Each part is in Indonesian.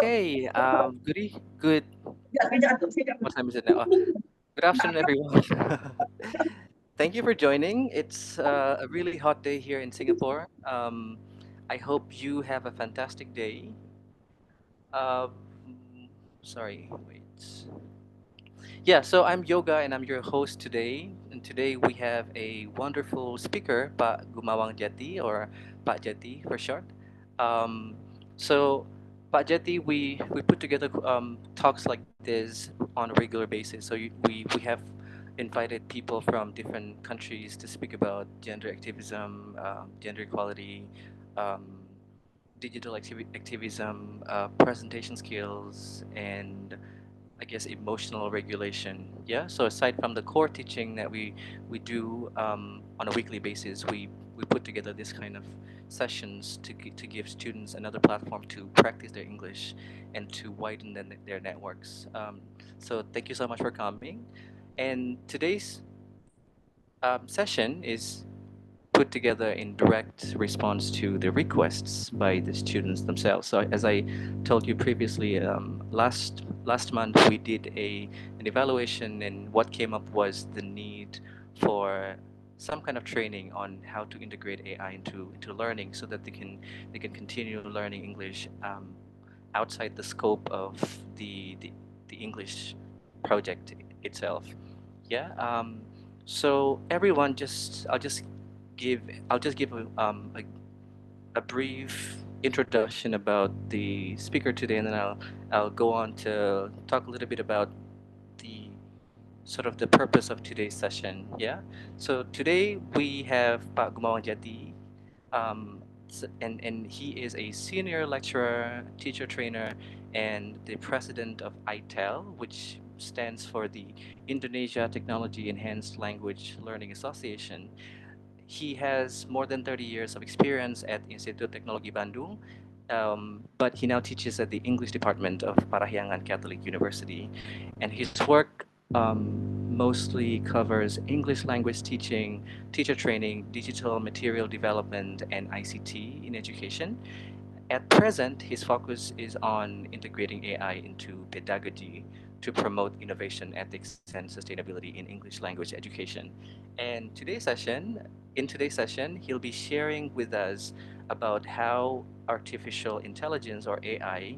Okay. Good. What time is it now? Good afternoon, everyone. Thank you for joining. It's a really hot day here in Singapore. I hope you have a fantastic day. Um, sorry, wait. Yeah, so I'm Yoga and I'm your host today. And today we have a wonderful speaker, Pak Gumawang Jati, or Pak Jati for short. Um, so, Pak Jati, we put together talks like this on a regular basis. We have invited people from different countries to speak about gender activism, gender equality, um, digital activism, presentation skills, and I guess emotional regulation. Yeah. So aside from the core teaching that we do on a weekly basis, we put together this kind of sessions to give students another platform to practice their English and to widen their networks. So thank you so much for coming. And today's session is put together in direct response to the requests by the students themselves. So as I told you previously, last month we did an evaluation, and what came up was the need for some kind of training on how to integrate AI into learning, so that they can continue learning English outside the scope of the English project itself. Yeah. So everyone, just give I'll just give a brief introduction about the speaker today, and then I'll go on to talk a little bit about the sort of the purpose of today's session. Yeah. So today we have Pak Gumawan Jati, and he is a senior lecturer, teacher trainer, and the president of ITEL, which stands for the Indonesia Technology Enhanced Language Learning Association. He has more than 30 years of experience at Institut Teknologi Bandung, but he now teaches at the English department of Parahyangan Catholic University. And his work mostly covers English language teaching, teacher training, digital material development, and ICT in education. At present, his focus is on integrating AI into pedagogy to promote innovation, ethics, and sustainability in English language education. And in today's session, he'll be sharing with us about how artificial intelligence, or AI,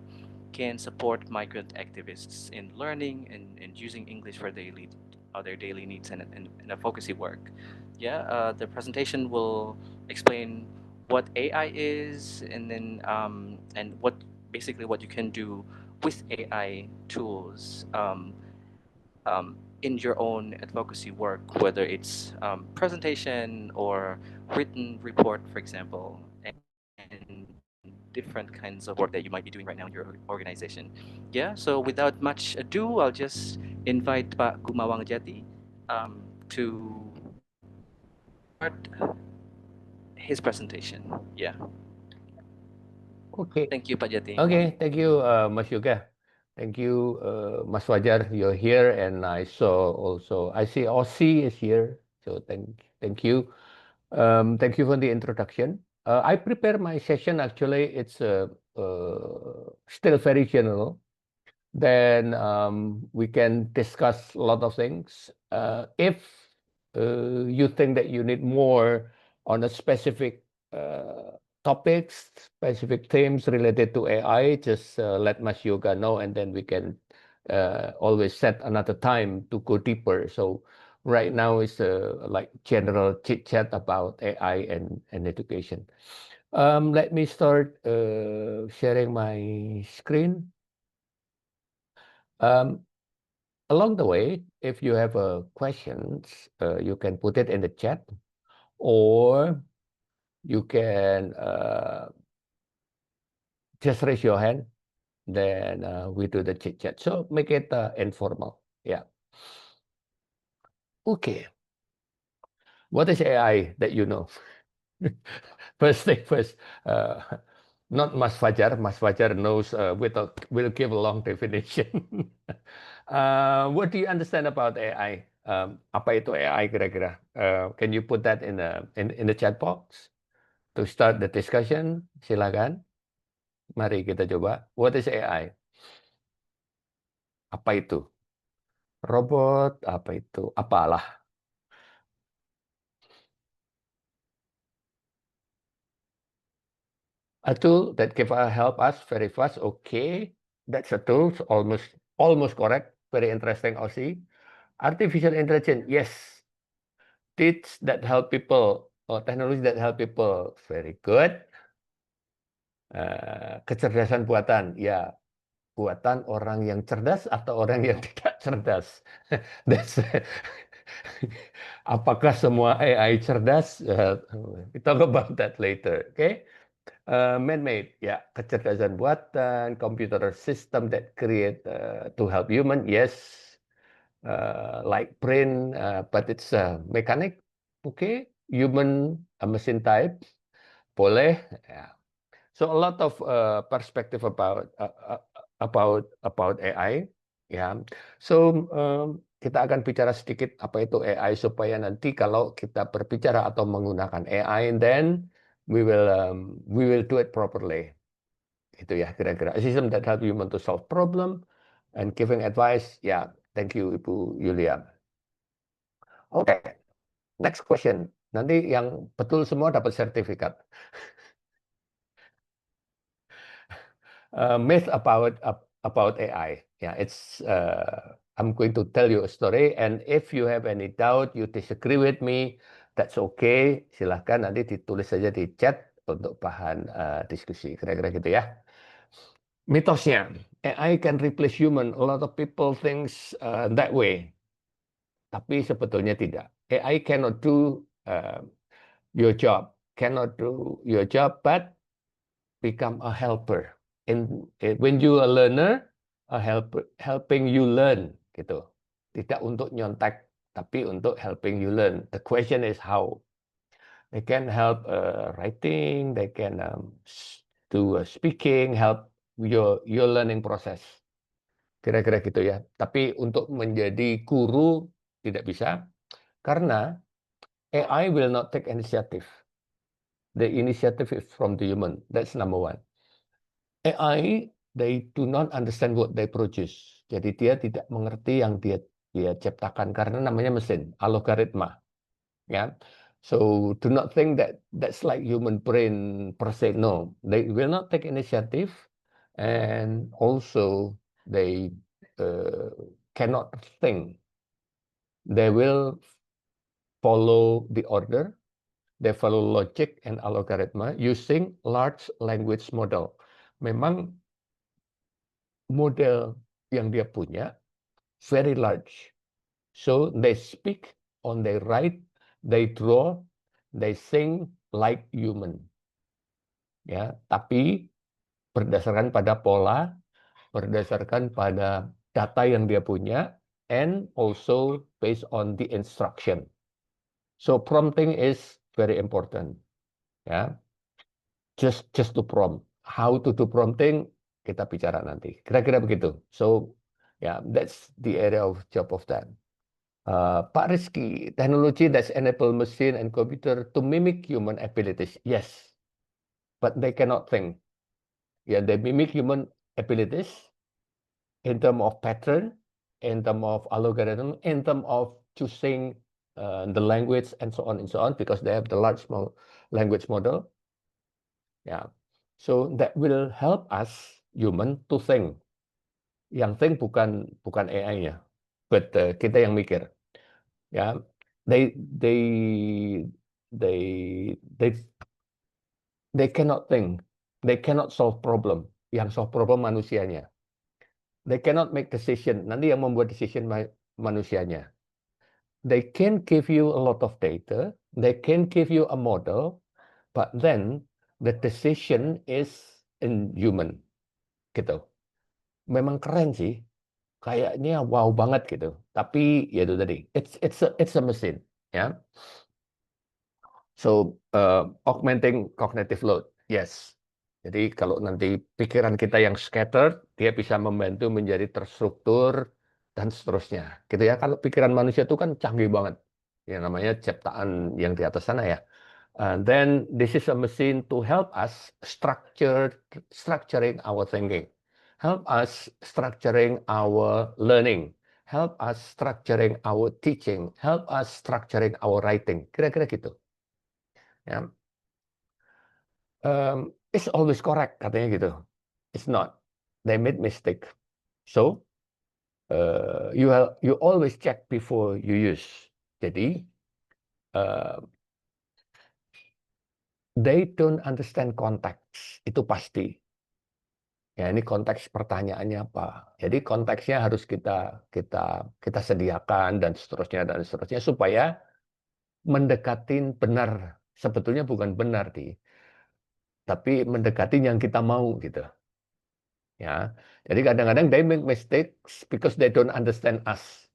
can support migrant activists in learning and using English for their daily needs and advocacy work. Yeah, the presentation will explain what AI is, and then and what you can do with AI tools in your own advocacy work, whether it's presentation or written report, for example, and different kinds of work that you might be doing right now in your organization. Yeah. So without much ado, I'll just invite Pak Gumawang Jati to start his presentation. Yeah. Okay. Thank you, Pak Jati. Okay. Thank you, Mas Yoga. Thank you, Mas Fajar. You're here, and I see Aussie is here. So thank you. Thank you for the introduction. I prepare my session. Actually, it's still very general. Then we can discuss a lot of things. If you think that you need more on a specific topics, specific themes related to AI, just let Mas Yoga know, and then we can always set another time to go deeper. So right now is like general chit chat about AI and education. Let me start sharing my screen. Um, Along the way, if you have questions, you can put it in the chat, or you can just raise your hand. Then we do the chit chat. So make it informal. Yeah. Okay. What is AI that you know? First thing first. Uh, Not Mas Fajar. Mas Fajar knows. Will give a long definition. What do you understand about AI? Apa itu AI kira-kira? Can you put that in the chat box to start the discussion? Silakan. Mari kita coba. What is AI? Apa itu? Robot? Apa itu? Apalah. A tool that can help us very fast. Okay, that's a tool. Almost correct. Very interesting, Aussie. Artificial intelligence. Yes. Teach that help people. Or technology that help people. Very good. Kecerdasan buatan. Ya, buatan orang yang cerdas atau orang yang tidak cerdas. That's Apakah semua AI cerdas? We talk about that later. Okay. Man-made, ya, kecerdasan buatan, computer system that create to help human, yes, like brain, but it's mechanic, okay, human, machine type, boleh, ya. So a lot of perspective about AI, ya. So kita akan bicara sedikit apa itu AI supaya nanti kalau kita berbicara atau menggunakan AI, then we will do it properly. Itu ya kira-kira. A system that help human to solve problem and giving advice. Ya, thank you Ibu Yulia. Oke, next question. Nanti yang betul semua dapat sertifikat. Myth about AI. Yeah, it's I'm going to tell you a story, and if you have any doubt, you disagree with me, that's okay. Silahkan nanti ditulis saja di chat untuk bahan diskusi. Kira-kira gitu ya. Mitosnya, AI can replace human. A lot of people thinks that way, tapi sebetulnya tidak. AI cannot do your job, but become a helper. When you a learner, a helping you learn gitu. Tidak untuk nyontek, tapi untuk helping you learn. The question is how. They can help writing, they can do speaking, help your learning process. Kira-kira gitu ya. Tapi untuk menjadi guru tidak bisa karena AI will not take initiative. The initiative is from the human. That's number one. AI, they do not understand what they produce. Jadi dia tidak mengerti yang dia ciptakan karena namanya mesin, algoritma. Ya. So do not think that that's like human brain per se. No, they will not take initiative, and also they cannot think. They will follow the order. They follow logic and algorithm using large language model. Memang model yang dia punya very large. So they speak on they write, they draw, they sing like human. Ya, tapi berdasarkan pada pola, berdasarkan pada data yang dia punya, and also based on the instruction. So prompting is very important. Ya, just to prompt. How to do prompting kita bicara nanti. Kira-kira begitu. So yeah, that's the area of job of that. Pak Rizky, technology that enable machine and computer to mimic human abilities. Yes, but they cannot think. Yeah, they mimic human abilities in term of pattern, in term of algorithm, in term of choosing the language and so on, because they have the large language model. Yeah, so that will help us human to think. Yang think bukan AI-nya, but kita yang mikir. Ya, they they they they they cannot think, they cannot solve problem. Yang solve problem manusianya. They cannot make decision. Nanti yang membuat decision manusianya. They can give you a lot of data, they can give you a model, but then the decision is in human. Gitu. Memang keren sih. Kayaknya wow banget gitu. Tapi ya itu tadi, it's a machine, ya. So augmenting cognitive load, yes. Jadi kalau nanti pikiran kita yang scattered, dia bisa membantu menjadi terstruktur dan seterusnya. Gitu ya. Kalau pikiran manusia itu kan canggih banget. Ya namanya ciptaan yang di atas sana ya. And then this is a machine to help us structuring our thinking, help us structuring our learning, help us structuring our teaching, help us structuring our writing. Kira-kira gitu. Ya. It's always correct, katanya gitu. It's not. They made mistake. So you always check before you use. Jadi they don't understand context, itu pasti. Ya, ini konteks pertanyaannya apa. Jadi konteksnya harus kita sediakan dan seterusnya supaya mendekatin benar. Sebetulnya bukan benar tapi mendekatin yang kita mau gitu. Ya. Jadi kadang-kadang they make mistakes because they don't understand us.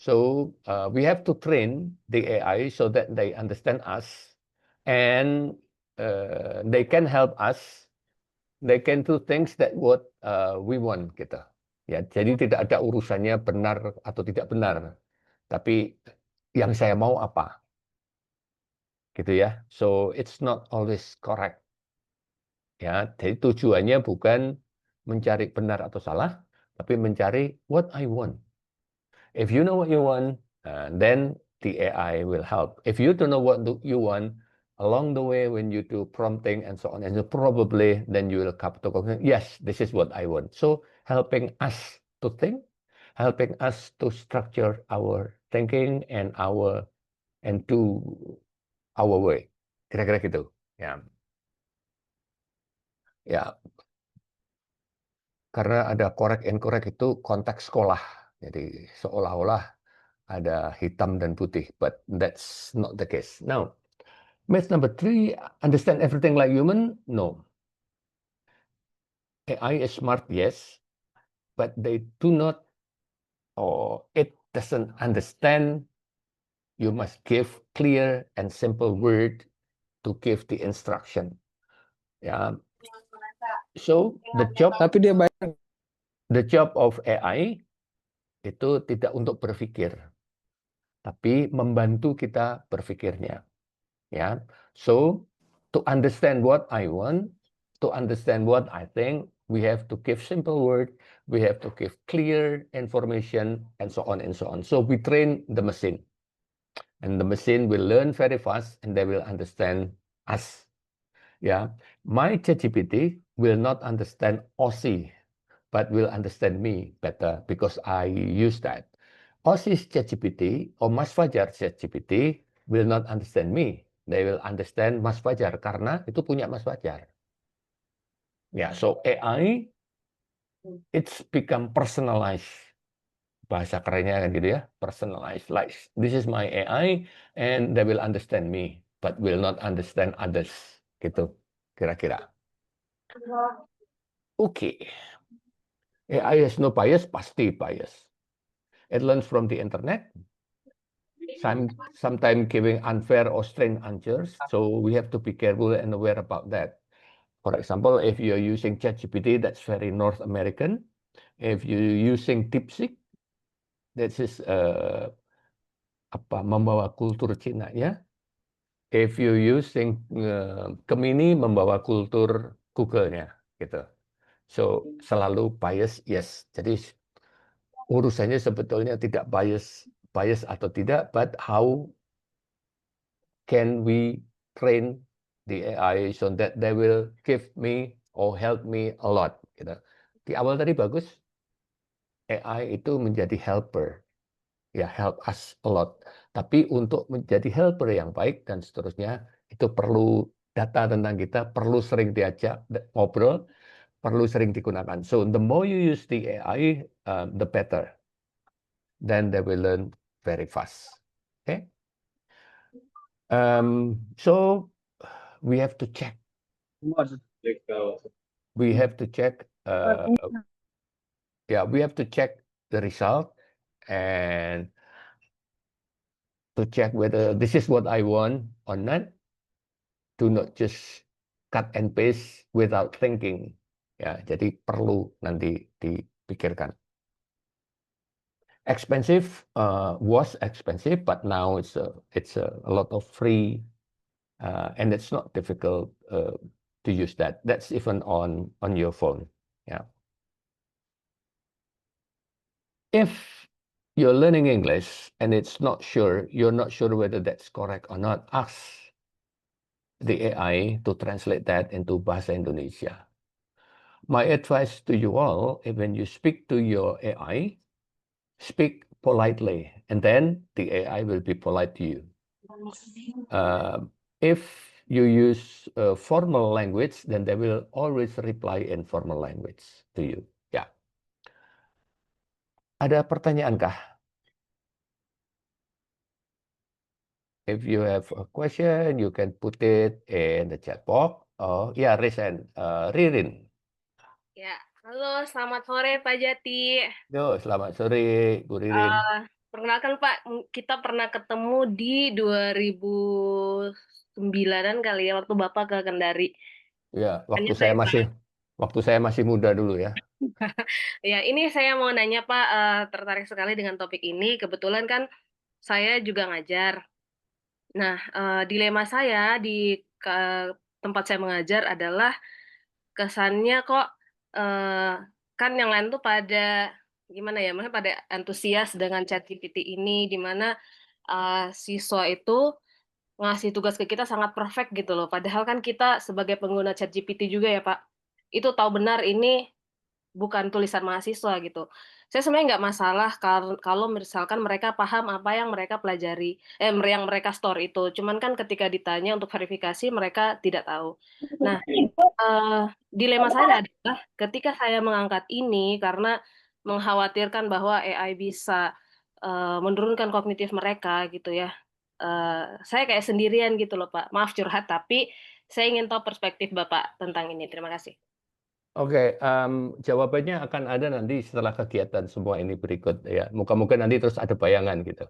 So we have to train the AI so that they understand us and they can help us. They can do things that what we want gitu. Ya, jadi tidak ada urusannya benar atau tidak benar, tapi yang saya mau apa, gitu ya. So it's not always correct. Ya, jadi tujuannya bukan mencari benar atau salah, tapi mencari what I want. If you know what you want, then the AI will help. If you don't know what you want, along the way when you do prompting and so on, and so probably then you will come to conclusion, yes, this is what I want. So helping us to think, helping us to structure our thinking and do our way. Kira-kira gitu. Ya. Ya. Karena ada correct and correct itu konteks sekolah. Jadi seolah-olah ada hitam dan putih, but that's not the case. Now, myth number 3, understand everything like human? No. AI is smart, yes, but they do not, or it doesn't understand. You must give clear and simple word to give the instruction. Yeah. So the job of AI itu tidak untuk berpikir, tapi membantu kita berpikirnya. Ya, so to understand what I want, to understand what I think, we have to give simple word, we have to give clear information, and so on and so on. So we train the machine, and the machine will learn very fast, and they will understand us. Yeah, my ChatGPT will not understand Aussie, but will understand me better because I use that. Aussie's ChatGPT or Mas Fajar ChatGPT will not understand me. They will understand Mas Fajar karena itu punya Mas Fajar. Ya, so AI it's become personalized. Bahasa kerennya kan gitu ya, personalized. Like this is my AI and they will understand me, but will not understand others. Gitu, kira-kira. Oke. AI has no bias, pasti bias. It learns from the internet, sometimes giving unfair or strange answers. So we have to be careful and aware about that. For example, if you're using ChatGPT, that's very North American. If you're using DeepSeek, that is membawa kultur Cina ya. If you're using Gemini, membawa kultur Google-nya gitu. So selalu bias, yes. Jadi urusannya sebetulnya tidak bias atau tidak, but how can we train the AI so that they will give me or help me a lot gitu. Di awal tadi bagus, AI itu menjadi helper, ya help us a lot. Tapi untuk menjadi helper yang baik dan seterusnya, itu perlu data tentang kita, perlu sering diajak ngobrol, perlu sering digunakan. So the more you use the AI, the better. Then they will learn very fast. Okay. So we have to check. We have to check. We have to check the result and to check whether this is what I want or not. Do not just cut and paste without thinking. Ya, jadi perlu nanti dipikirkan. Expensive was expensive, but now it's a lot of free and it's not difficult to use that. That's even on your phone. Yeah. If you're learning English and you're not sure whether that's correct or not, ask the AI to translate that into Bahasa Indonesia. My advice to you all, when you speak to your AI, speak politely, and then the AI will be polite to you. If you use formal language, then they will always reply in formal language to you. Ya. Ada pertanyaankah? If you have a question, you can put it in the chat box. Oh, ya, Ririn. Ya, halo, selamat sore Pak Jati. Yo, selamat sore, Bu Ririn. Perkenalkan Pak, kita pernah ketemu di 2009-an kali ya, waktu Bapak ke Kendari. Ya, Hanya waktu saya masih muda dulu ya. Ya, ini saya mau nanya Pak, tertarik sekali dengan topik ini. Kebetulan kan saya juga ngajar. Nah, dilema saya di tempat saya mengajar adalah kesannya kok kan yang lain tuh pada gimana ya, maksudnya pada antusias dengan ChatGPT ini, di mana siswa itu ngasih tugas ke kita sangat perfect gitu loh. Padahal kan kita sebagai pengguna ChatGPT juga ya Pak, itu tahu benar ini bukan tulisan mahasiswa gitu. Saya sebenarnya nggak masalah kalau misalkan mereka paham apa yang mereka pelajari, yang mereka store itu. Cuman kan ketika ditanya untuk verifikasi mereka tidak tahu. Nah, dilema saya adalah ketika saya mengangkat ini karena mengkhawatirkan bahwa AI bisa menurunkan kognitif mereka gitu ya. Saya kayak sendirian gitu loh Pak. Maaf curhat, tapi saya ingin tahu perspektif Bapak tentang ini. Terima kasih. Oke, jawabannya akan ada nanti setelah kegiatan semua ini berikut ya. Moga-moga nanti terus ada bayangan gitu.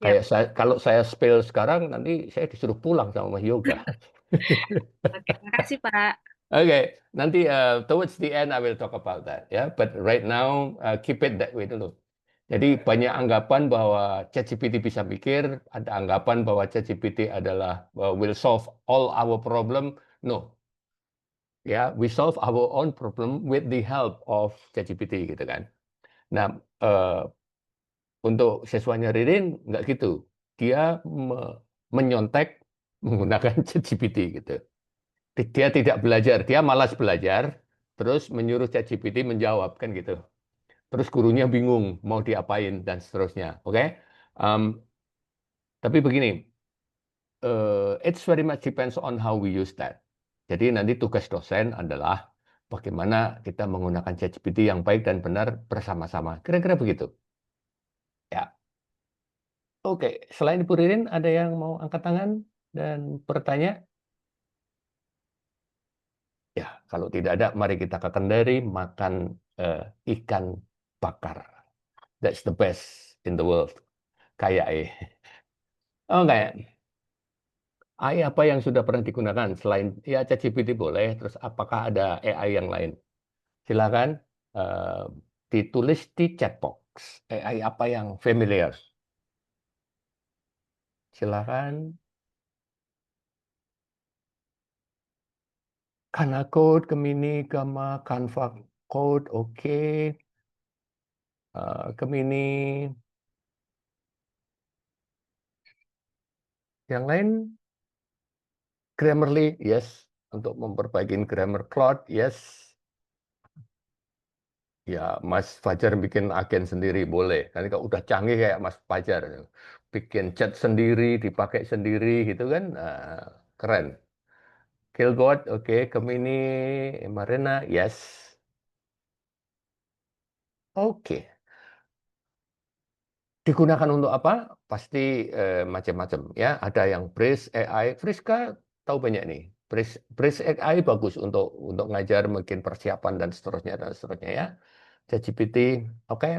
Yap. Kalau saya spill sekarang, nanti saya disuruh pulang sama Mas Yoga. Oke, terima kasih Pak. Oke, nanti towards the end I will talk about that ya. But right now keep it that way dulu. Jadi banyak anggapan bahwa ChatGPT bisa mikir, ada anggapan bahwa ChatGPT adalah will solve all our problem. No, ya, we solve our own problem with the help of ChatGPT gitu kan. Nah, untuk siswanya Ririn nggak gitu. Dia menyontek menggunakan ChatGPT gitu. Dia tidak belajar, dia malas belajar, terus menyuruh ChatGPT menjawab kan gitu. Terus gurunya bingung mau diapain dan seterusnya. Oke? Tapi begini, it's very much depends on how we use that. Jadi nanti tugas dosen adalah bagaimana kita menggunakan ChatGPT yang baik dan benar bersama-sama. Kira-kira begitu. Ya. Oke, selain Ibu Ririn, ada yang mau angkat tangan dan bertanya? Ya, kalau tidak ada, mari kita ke Kendari makan ikan bakar. That's the best in the world. Kayak Oh, enggak. AI apa yang sudah pernah digunakan selain ya ChatGPT boleh, terus apakah ada AI yang lain? Silakan ditulis di chat box. AI apa yang familiar? Silakan. Kana Code, Gemini, Gamma, Canva Code, oke. Gemini. Yang lain, Grammarly, yes. Untuk memperbaiki grammar Claude, yes. Ya, Mas Fajar bikin agen sendiri boleh. Nanti kalau udah canggih kayak Mas Fajar, bikin chat sendiri, dipakai sendiri gitu kan, keren. Killbot, oke. Gemini, Marina, yes. Oke. Digunakan untuk apa? Pasti macam-macam ya. Ada yang Breeze AI, Friska tahu banyak nih. Breeze AI bagus untuk ngajar, mungkin persiapan dan seterusnya ya. ChatGPT, oke.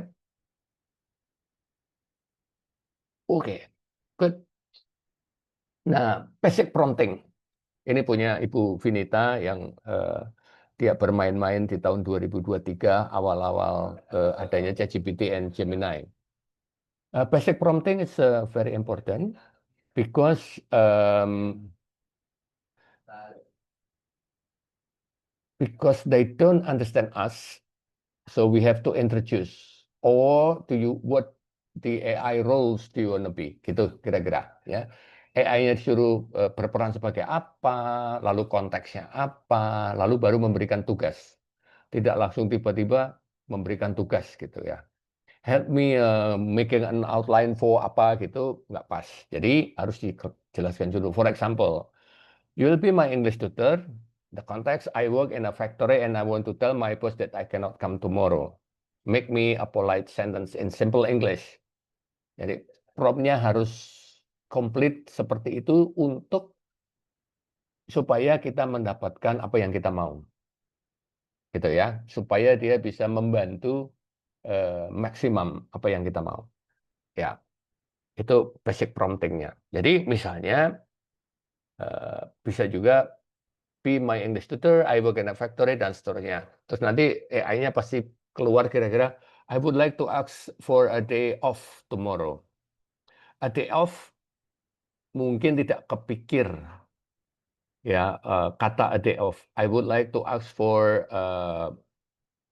Oke. Good. Nah, basic prompting. Ini punya Ibu Vinita yang dia bermain-main di tahun 2023 awal-awal adanya ChatGPT and Gemini. Basic prompting is very important because because they don't understand us, so we have to introduce. Or do you what the AI roles do you want to be? Gitu kira-kira ya. AI-nya disuruh berperan sebagai apa, lalu konteksnya apa, lalu baru memberikan tugas. Tidak langsung tiba-tiba memberikan tugas gitu ya. Help me making an outline for apa gitu, nggak pas. Jadi harus dijelaskan dulu. For example, you will be my English tutor. The context, I work in a factory and I want to tell my boss that I cannot come tomorrow. Make me a polite sentence in simple English. Jadi prompt-nya harus komplit seperti itu untuk supaya kita mendapatkan apa yang kita mau. Gitu ya, supaya dia bisa membantu maksimum apa yang kita mau. Ya, itu basic prompting-nya. Jadi misalnya bisa juga be my English tutor, I work in a factory, dan seterusnya. Terus nanti AI-nya pasti keluar kira-kira, I would like to ask for a day off tomorrow. A day off mungkin tidak kepikir ya kata a day off. I would like to ask for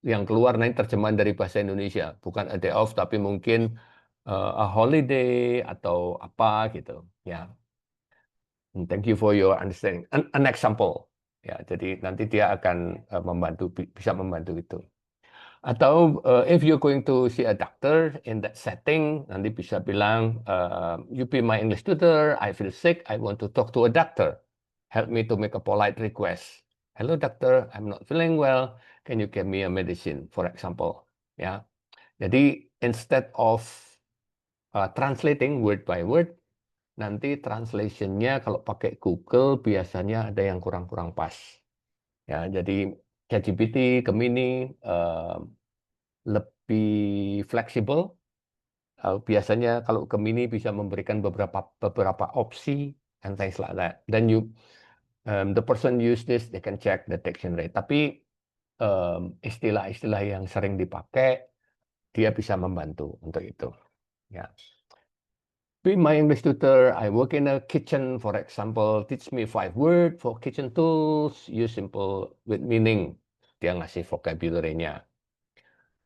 yang keluar nanti terjemahan dari bahasa Indonesia, bukan a day off tapi mungkin a holiday atau apa gitu ya. Thank you for your understanding. An example. Ya, jadi nanti dia akan bisa membantu itu. Atau if you're going to see a doctor in that setting, nanti bisa bilang, you be my English tutor, I feel sick, I want to talk to a doctor. Help me to make a polite request. Hello doctor, I'm not feeling well. Can you give me a medicine, for example? Ya, jadi instead of translating word by word, nanti translation-nya kalau pakai Google biasanya ada yang kurang-kurang pas. Ya, jadi ChatGPT, Gemini lebih fleksibel. Biasanya kalau Gemini bisa memberikan beberapa opsi and things like that. Then the person use this, they can check the dictionary. Tapi istilah-istilah yang sering dipakai dia bisa membantu untuk itu. Ya. Be my English tutor, I work in a kitchen, for example, teach me 5 words for kitchen tools, use simple with meaning. Dia ngasih vocabulary-nya.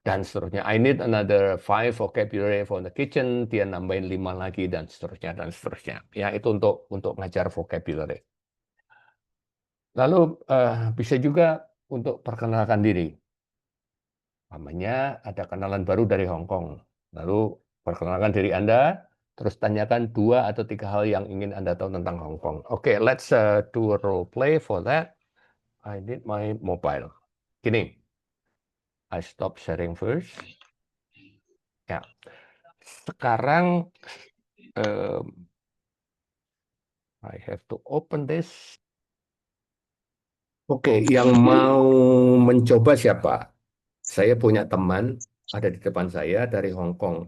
Dan seterusnya. I need another 5 vocabulary for the kitchen, dia nambahin 5 lagi, dan seterusnya, dan seterusnya. Ya, itu untuk ngajar vocabulary. Lalu bisa juga untuk perkenalkan diri. Namanya ada kenalan baru dari Hong Kong. Lalu perkenalkan diri Anda, terus tanyakan 2 atau 3 hal yang ingin Anda tahu tentang Hong Kong. Oke, let's do a role play for that. I need my mobile. Gini, I stop sharing first. Ya, sekarang I have to open this. Oke, yang mau mencoba siapa? Saya punya teman ada di depan saya dari Hong Kong.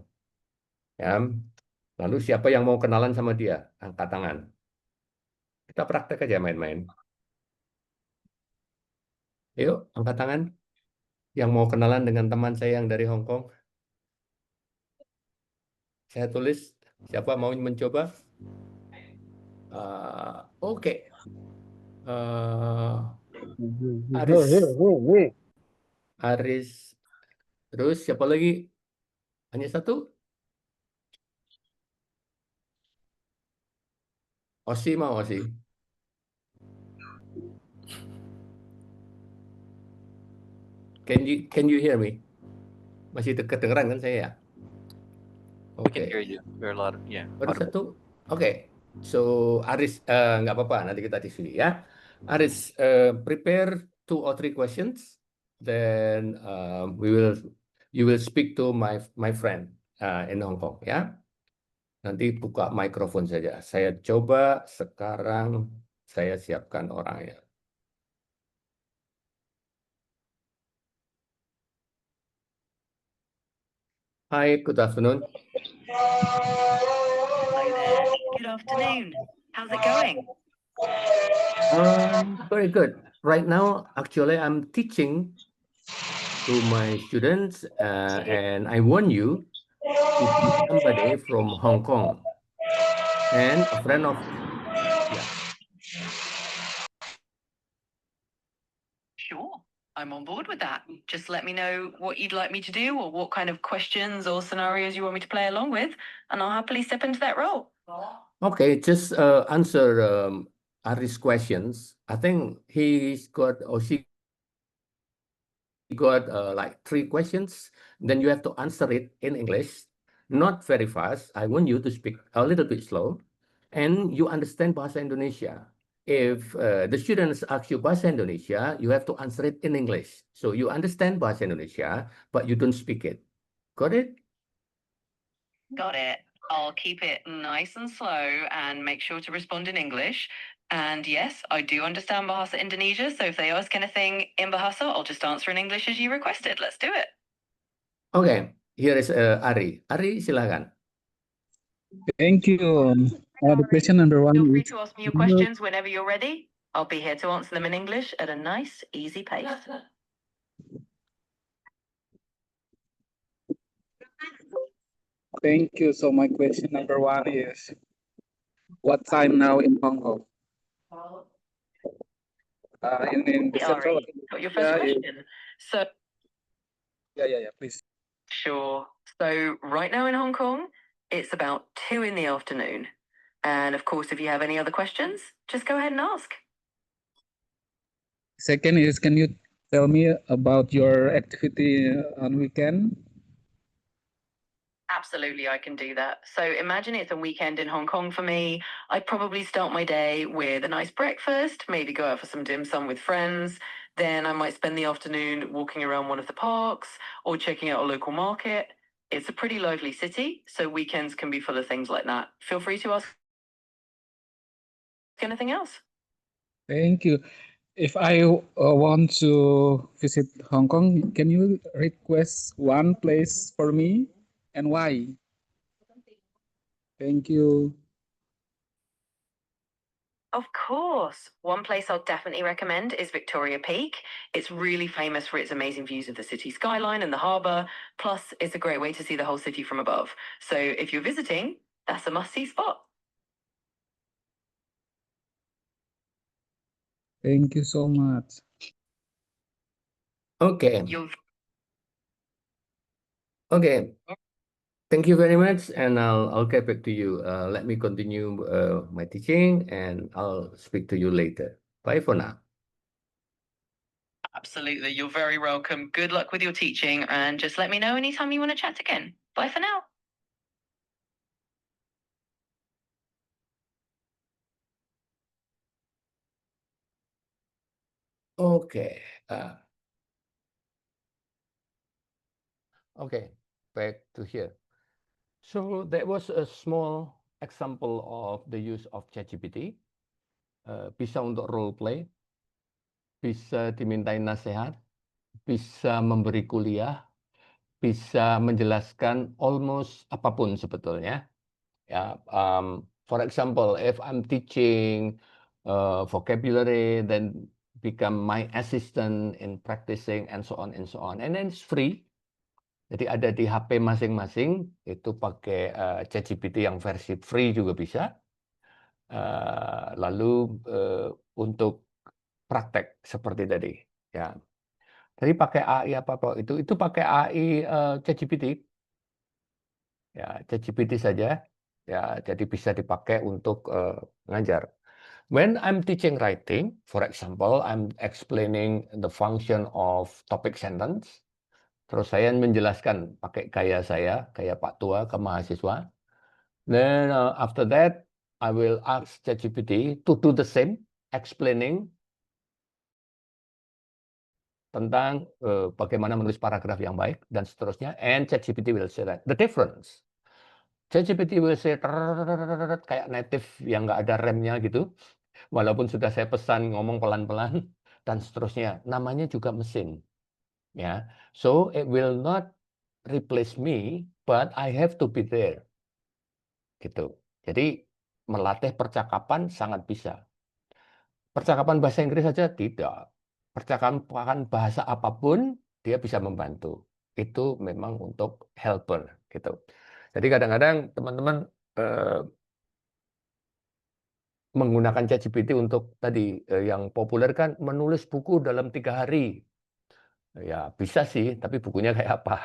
Ya, lalu siapa yang mau kenalan sama dia? Angkat tangan. Kita praktek aja main-main. Yuk, angkat tangan. Yang mau kenalan dengan teman saya yang dari Hong Kong. Saya tulis, siapa mau mencoba? Oke. Aris. Terus siapa lagi? Hanya satu? Osi mau Osi. Can you hear me? Masih kedengeran kan saya ya? We can hear you. We're a lot of, yeah. Baru satu? Oke. So Aris nggak apa-apa, nanti kita diskusi ya. Aris, prepare 2 or 3 questions, then you will speak to my friend in Hong Kong ya. Nanti buka mikrofon saja. Saya coba sekarang saya siapkan orangnya. Hi, good afternoon. Hello there. Good afternoon. How's it going? Very good. Right now, actually, I'm teaching to my students, and I want you to be somebody from Hong Kong and a friend of. Yeah. Sure, I'm on board with that. Just let me know what you'd like me to do or what kind of questions or scenarios you want me to play along with, and I'll happily step into that role. Okay, just answer Ari's questions. I think he's got or she got like 3 questions. Then you have to answer it in English, not very fast. I want you to speak a little bit slow, and you understand Bahasa Indonesia. If the students ask you Bahasa Indonesia, you have to answer it in English. So you understand Bahasa Indonesia, but you don't speak it. Got it? Got it. I'll keep it nice and slow and make sure to respond in English. And yes, I do understand Bahasa Indonesia, so if they ask anything in Bahasa, I'll just answer in English as you requested. Let's do it. Okay, here is Ari. Ari, silakan. Thank you. The question number one Feel free is, to ask me your questions whenever you're ready. I'll be here to answer them in English at a nice, easy pace. thank you. So my question number one is, what time now in Hong Kong? In the central. Got your first question. So, Yeah, please. sure. So right now in Hong Kong, it's about 2 in the afternoon. And of course, if you have any other questions, just go ahead and ask. Second is, can you tell me about your activity on weekend? Absolutely, I can do that. So imagine it's a weekend in Hong Kong for me. I'd probably start my day with a nice breakfast, maybe go out for some dim sum with friends. Then I might spend the afternoon walking around one of the parks or checking out a local market. It's a pretty lively city, so weekends can be full of things like that. Feel free to ask anything else. Thank you. If I want to visit Hong Kong, can you request one place for me and why? Thank you. Of course. One place I'll definitely recommend is Victoria Peak. It's really famous for its amazing views of the city skyline and the harbour. Plus, it's a great way to see the whole city from above. So if you're visiting, that's a must-see spot. Thank you so much. Okay. You'll Okay. Thank you very much, and I'll get back to you. Let me continue my teaching, and I'll speak to you later. Bye for now. Absolutely. You're very welcome. Good luck with your teaching, and just let me know anytime you want to chat again. Bye for now. Okay. Okay, back to here. So that was a small example of the use of ChatGPT. Bisa untuk role play, bisa dimintain nasihat, bisa memberi kuliah, bisa menjelaskan almost apapun sebetulnya. Ya, for example, if I'm teaching vocabulary, then become my assistant in practicing and so on and so on. And then it's free. Jadi ada di HP masing-masing, itu pakai ChatGPT yang versi free juga bisa. Lalu untuk praktek seperti tadi, ya. Tadi pakai AI apa itu pakai AI ChatGPT. Ya, ChatGPT saja. Ya, jadi bisa dipakai untuk ngajar. When I'm teaching writing, for example, I'm explaining the function of topic sentence. Terus saya menjelaskan pakai gaya saya, gaya Pak Tua ke mahasiswa. Then after that, I will ask ChatGPT to do the same, explaining tentang bagaimana menulis paragraf yang baik dan seterusnya. And ChatGPT will say that. The difference, ChatGPT will say kayak native yang nggak ada remnya gitu. Walaupun sudah saya pesan ngomong pelan-pelan dan seterusnya. Namanya juga mesin. Ya, so it will not replace me, but I have to be there. Gitu. Jadi melatih percakapan sangat bisa. Percakapan bahasa Inggris saja tidak. Percakapan bahasa apapun dia bisa membantu. Itu memang untuk helper gitu. Jadi kadang-kadang teman-teman menggunakan ChatGPT untuk tadi yang populer kan menulis buku dalam 3 hari. Ya bisa sih, tapi bukunya kayak apa?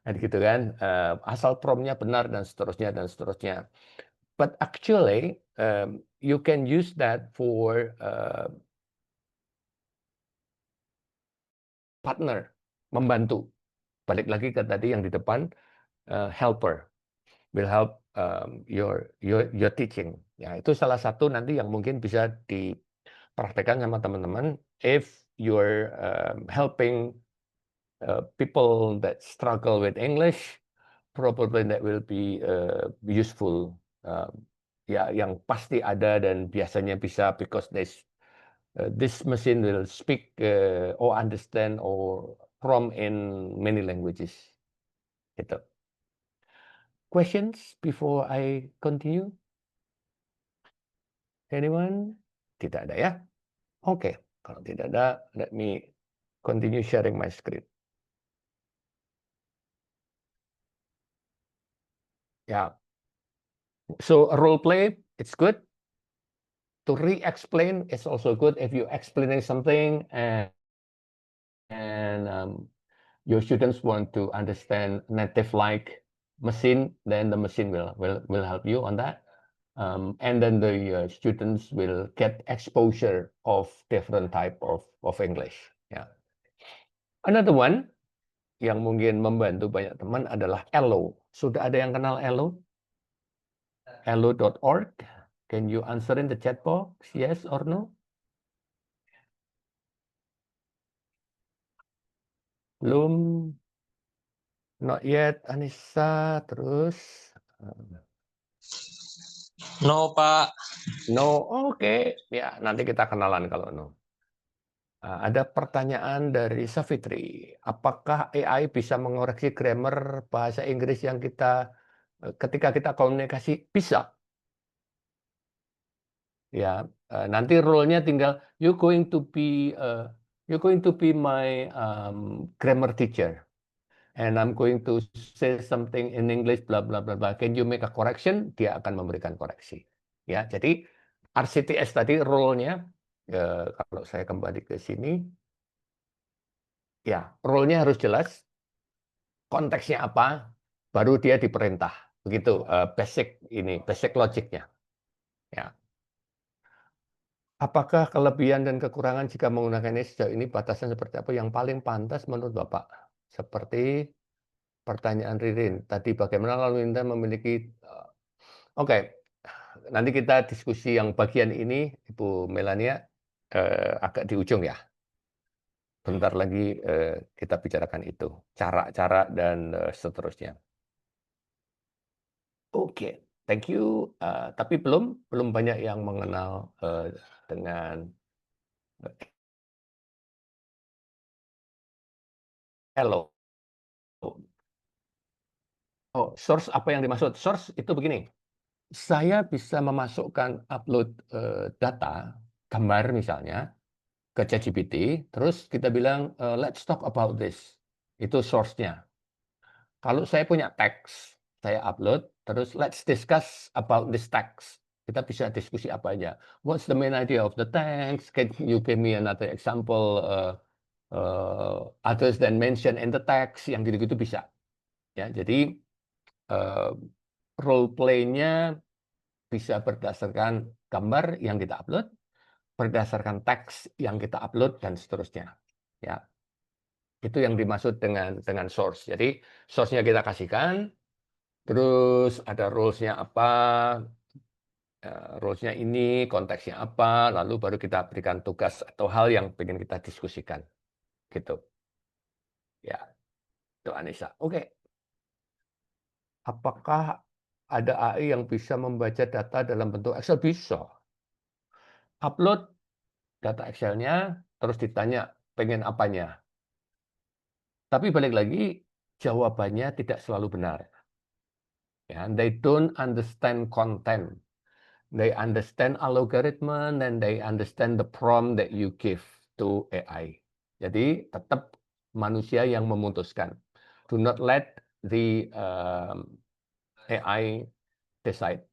Kan gitu kan. Asal prompt-nya benar dan seterusnya dan seterusnya. But actually, you can use that for partner, membantu. Balik lagi ke tadi yang di depan, helper will help your teaching. Ya, itu salah satu nanti yang mungkin bisa dipraktekkan sama teman-teman. If you're helping people that struggle with English, probably that will be useful. Ya, yang pasti ada dan biasanya bisa because this machine will speak or understand or prompt in many languages. Gitu. Questions before I continue? Anyone? Tidak ada ya? Oke, kalau tidak ada, let me continue sharing my screen. Ya, so role play, it's good. To re-explain, it's also good if you're explaining something and your students want to understand native-like machine, then the machine will help you on that. And then the students will get exposure of different type of English. Yeah. Another one yang mungkin membantu banyak teman adalah Elo. Sudah ada yang kenal Elo? Elo.org. Can you answer in the chat box? Yes or no? Belum. Not yet, Anissa. Terus. No, Pak. No, oke. Ya, nanti kita kenalan kalau no. Ada pertanyaan dari Safitri. Apakah AI bisa mengoreksi grammar bahasa Inggris yang kita ketika kita komunikasi? Bisa. Ya, nanti role-nya tinggal you're going to be my grammar teacher, and I'm going to say something in English, bla bla bla bla. Can you make a correction? Dia akan memberikan koreksi. Ya, jadi RCTS tadi role-nya, kalau saya kembali ke sini, ya role-nya harus jelas, konteksnya apa, baru dia diperintah. Begitu basic logic-nya. Ya. Apakah kelebihan dan kekurangan jika menggunakan ini sejauh ini batasan seperti apa yang paling pantas menurut Bapak? Seperti pertanyaan Ririn tadi, bagaimana lalu lintas memiliki Oke, nanti kita diskusi yang bagian ini, Ibu Melania, agak di ujung ya. Bentar lagi kita bicarakan itu, cara-cara dan seterusnya. Oke, thank you. Tapi belum banyak yang mengenal dengan Hello. Oh, source apa yang dimaksud? Source itu begini. Saya bisa memasukkan upload data, gambar misalnya, ke ChatGPT, terus kita bilang, let's talk about this. Itu source-nya. Kalau saya punya teks, saya upload, terus let's discuss about this text. Kita bisa diskusi apa aja. What's the main idea of the text? Can you give me another example others than mentioned in the text? Yang gitu-gitu bisa. Ya, jadi role play-nya bisa berdasarkan gambar yang kita upload, berdasarkan teks yang kita upload, dan seterusnya. Ya, itu yang dimaksud dengan source. Jadi source-nya kita kasihkan, terus ada rules-nya apa, rules-nya ini, konteksnya apa, lalu baru kita berikan tugas atau hal yang ingin kita diskusikan. Gitu. Ya, itu Anissa. Oke. Apakah ada AI yang bisa membaca data dalam bentuk Excel? Bisa. Upload data Excel-nya, terus ditanya pengen apanya. Tapi balik lagi, jawabannya tidak selalu benar. Ya, they don't understand content. They understand algorithm, and they understand the prompt that you give to AI. Jadi tetap manusia yang memutuskan. Do not let the AI decide.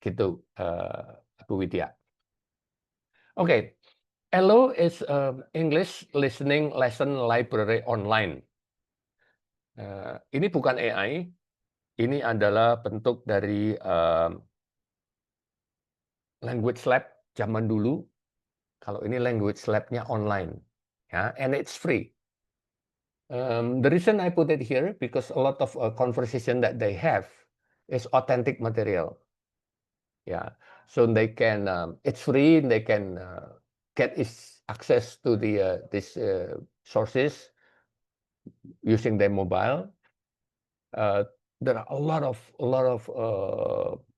gitu, Bu Widya. Oke, Elo is English Listening Lesson Library online. Ini bukan AI, ini adalah bentuk dari language lab zaman dulu. Kalau ini language lab-nya online, ya, and it's free. The reason I put it here because a lot of conversation that they have is authentic material. Yeah, so they can it's free. They can get access to the these sources using their mobile. There are a lot of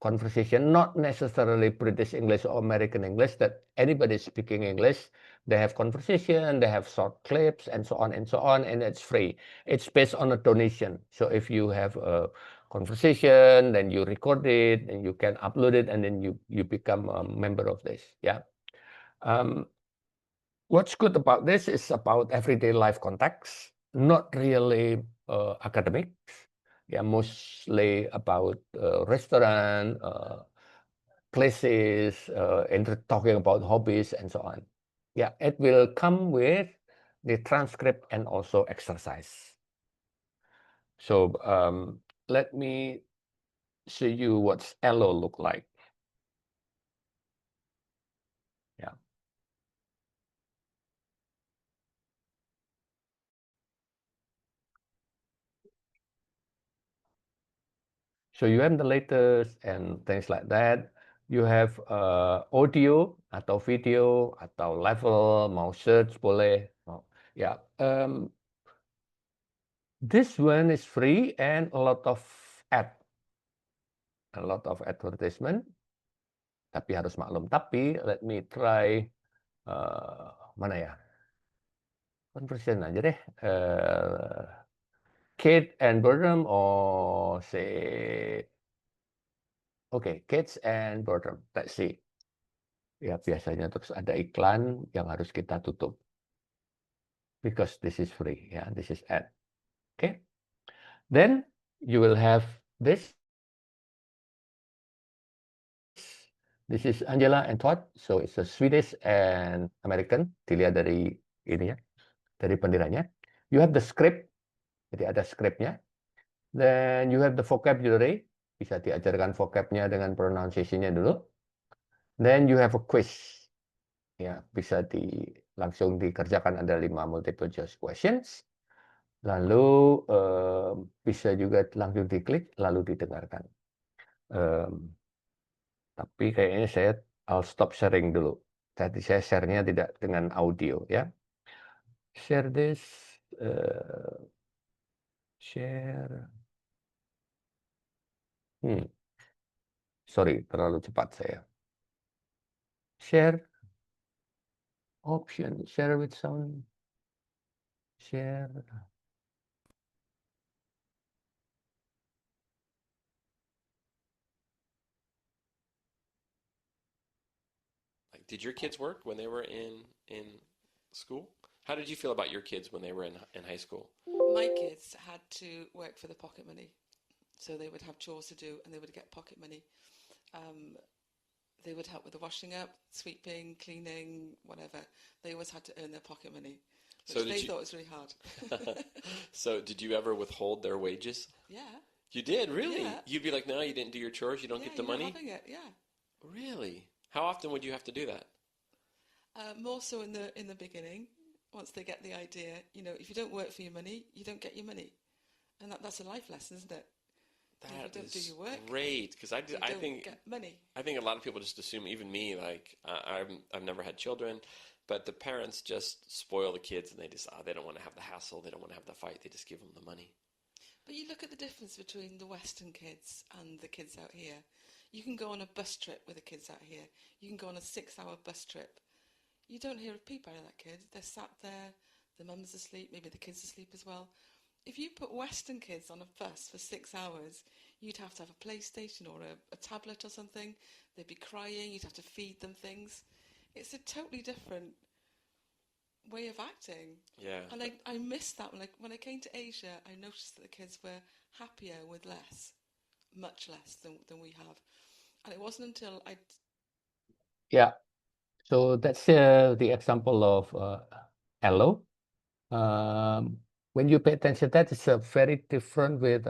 conversation, not necessarily British English or American English, that anybody speaking English, they have conversation, they have short clips, and so on and so on, and it's free. It's based on a donation. So if you have a conversation, then you record it, and you can upload it, and then you become a member of this. Yeah. What's good about this is about everyday life context, not really academics. Yeah, mostly about restaurant, places, and talking about hobbies and so on. Yeah, it will come with the transcript and also exercise. So let me show you what Elo look like. Yeah. So you have the latest and things like that. You have audio atau video atau level, mau search boleh. Yeah. This one is free and a lot of advertisement. Tapi harus maklum. Tapi let me try mana ya? Conversion aja deh. Kate and Burnham or say okay, Kids and Burnham. Let's see. Ya biasanya terus ada iklan yang harus kita tutup. Because this is free, yeah, this is ad. Okay. Then you will have this. This is Angela and Todd. So it's a Swedish and American. Dilihat dari ini ya, dari benderanya. You have the script. Jadi ada scriptnya. Then you have the vocabulary. Bisa diajarkan vocabnya dengan pronunciation-nya dulu. Then you have a quiz. Ya, bisa langsung dikerjakan, ada 5 multiple choice questions. Lalu bisa juga langsung diklik, lalu didengarkan. Tapi kayaknya I'll stop sharing dulu. Tadi saya share-nya tidak dengan audio ya. Share this, share. Sorry, terlalu cepat saya. Share option, share with sound, share. Did your kids work when they were in school? How did you feel about your kids when they were in high school? My kids had to work for the pocket money. So they would have chores to do and they would get pocket money. They would help with the washing up, sweeping, cleaning, whatever. They always had to earn their pocket money, which they thought was really hard. So did you ever withhold their wages? Yeah. You did, really? Yeah. You'd be like, no, you didn't do your chores, you don't get the money? Not having it, yeah. Really? How often would you have to do that? More so in the beginning, once they get the idea, if you don't work for your money, you don't get your money. And that's a life lesson, isn't it? That don't do your work, great, because I think get money. I think a lot of people just assume, even me, like I've never had children, but the parents just spoil the kids, and they just they don't want to have the hassle, they don't want to have the fight, they just give them the money. But you look at the difference between the Western kids and the kids out here. You can go on a bus trip with the kids out here. You can go on a 6-hour bus trip. You don't hear a peep out of that kid. They're sat there, the mum's asleep, maybe the kid's asleep as well. If you put Western kids on a bus for 6 hours, you'd have to have a PlayStation or a tablet or something. They'd be crying. You'd have to feed them things. It's a totally different way of acting. Yeah. And I missed that. When I came to Asia, I noticed that the kids were happier with less, much less than we have. And it wasn't until I Yeah. So that's the example of Hello. When you pay attention, that is very different with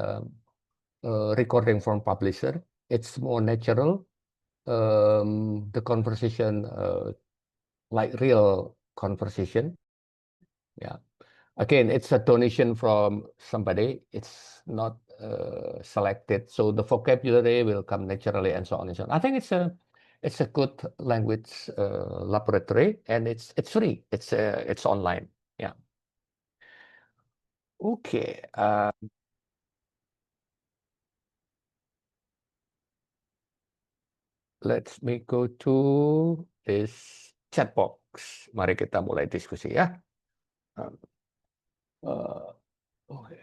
recording from publisher. It's more natural. The conversation, like real conversation. Yeah. Again, it's a donation from somebody. It's not selected, so the vocabulary will come naturally, and so on and so on. I think it's a good language laboratory, and it's free. It's online. Yeah. Okay. Let's me go to this chat box. Mari kita mulai diskusi ya. Okay.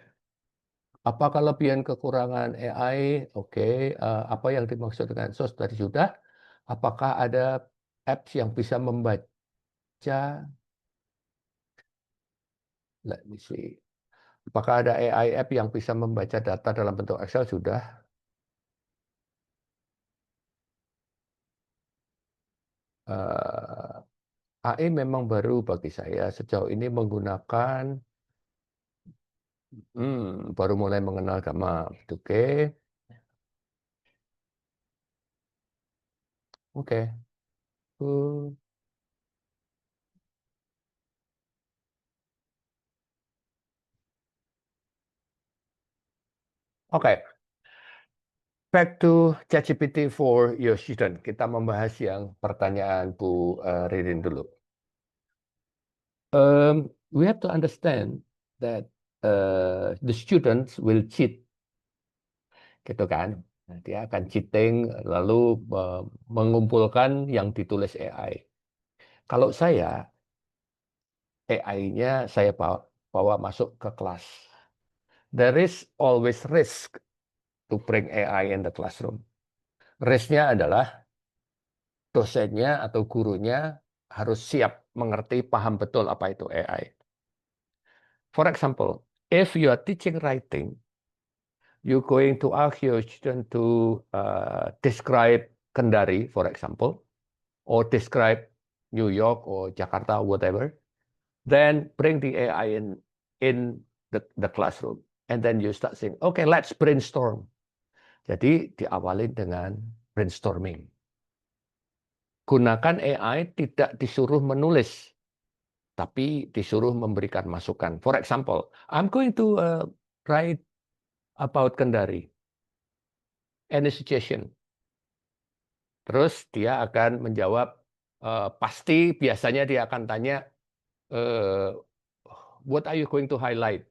Apa kelebihan kekurangan AI? Oke, apa yang dimaksud dengan SOS tadi sudah? Apakah ada apps yang bisa membaca? Let me see. Apakah ada AI app yang bisa membaca data dalam bentuk Excel? Sudah. AI memang baru bagi saya. Sejauh ini menggunakan, baru mulai mengenal gamma. Oke. Oke. Oke. Back to ChatGPT for your student. Kita membahas yang pertanyaan Bu Ririn dulu. We have to understand that the students will cheat, gitu kan? Nah, dia akan cheating lalu mengumpulkan yang ditulis AI. Kalau saya, AI-nya saya bawa masuk ke kelas. There is always risk to bring AI in the classroom. Risk-nya adalah dosennya atau gurunya harus siap mengerti, paham betul apa itu AI. For example, if you are teaching writing, you're going to ask your student to describe Kendari, for example, or describe New York or Jakarta, whatever. Then bring the AI in the classroom, and then you start saying, okay, let's brainstorm. Jadi diawali dengan brainstorming. Gunakan AI tidak disuruh menulis, tapi disuruh memberikan masukan. For example, I'm going to write about Kendari. Any suggestion? Terus dia akan menjawab, pasti biasanya dia akan tanya, what are you going to highlight?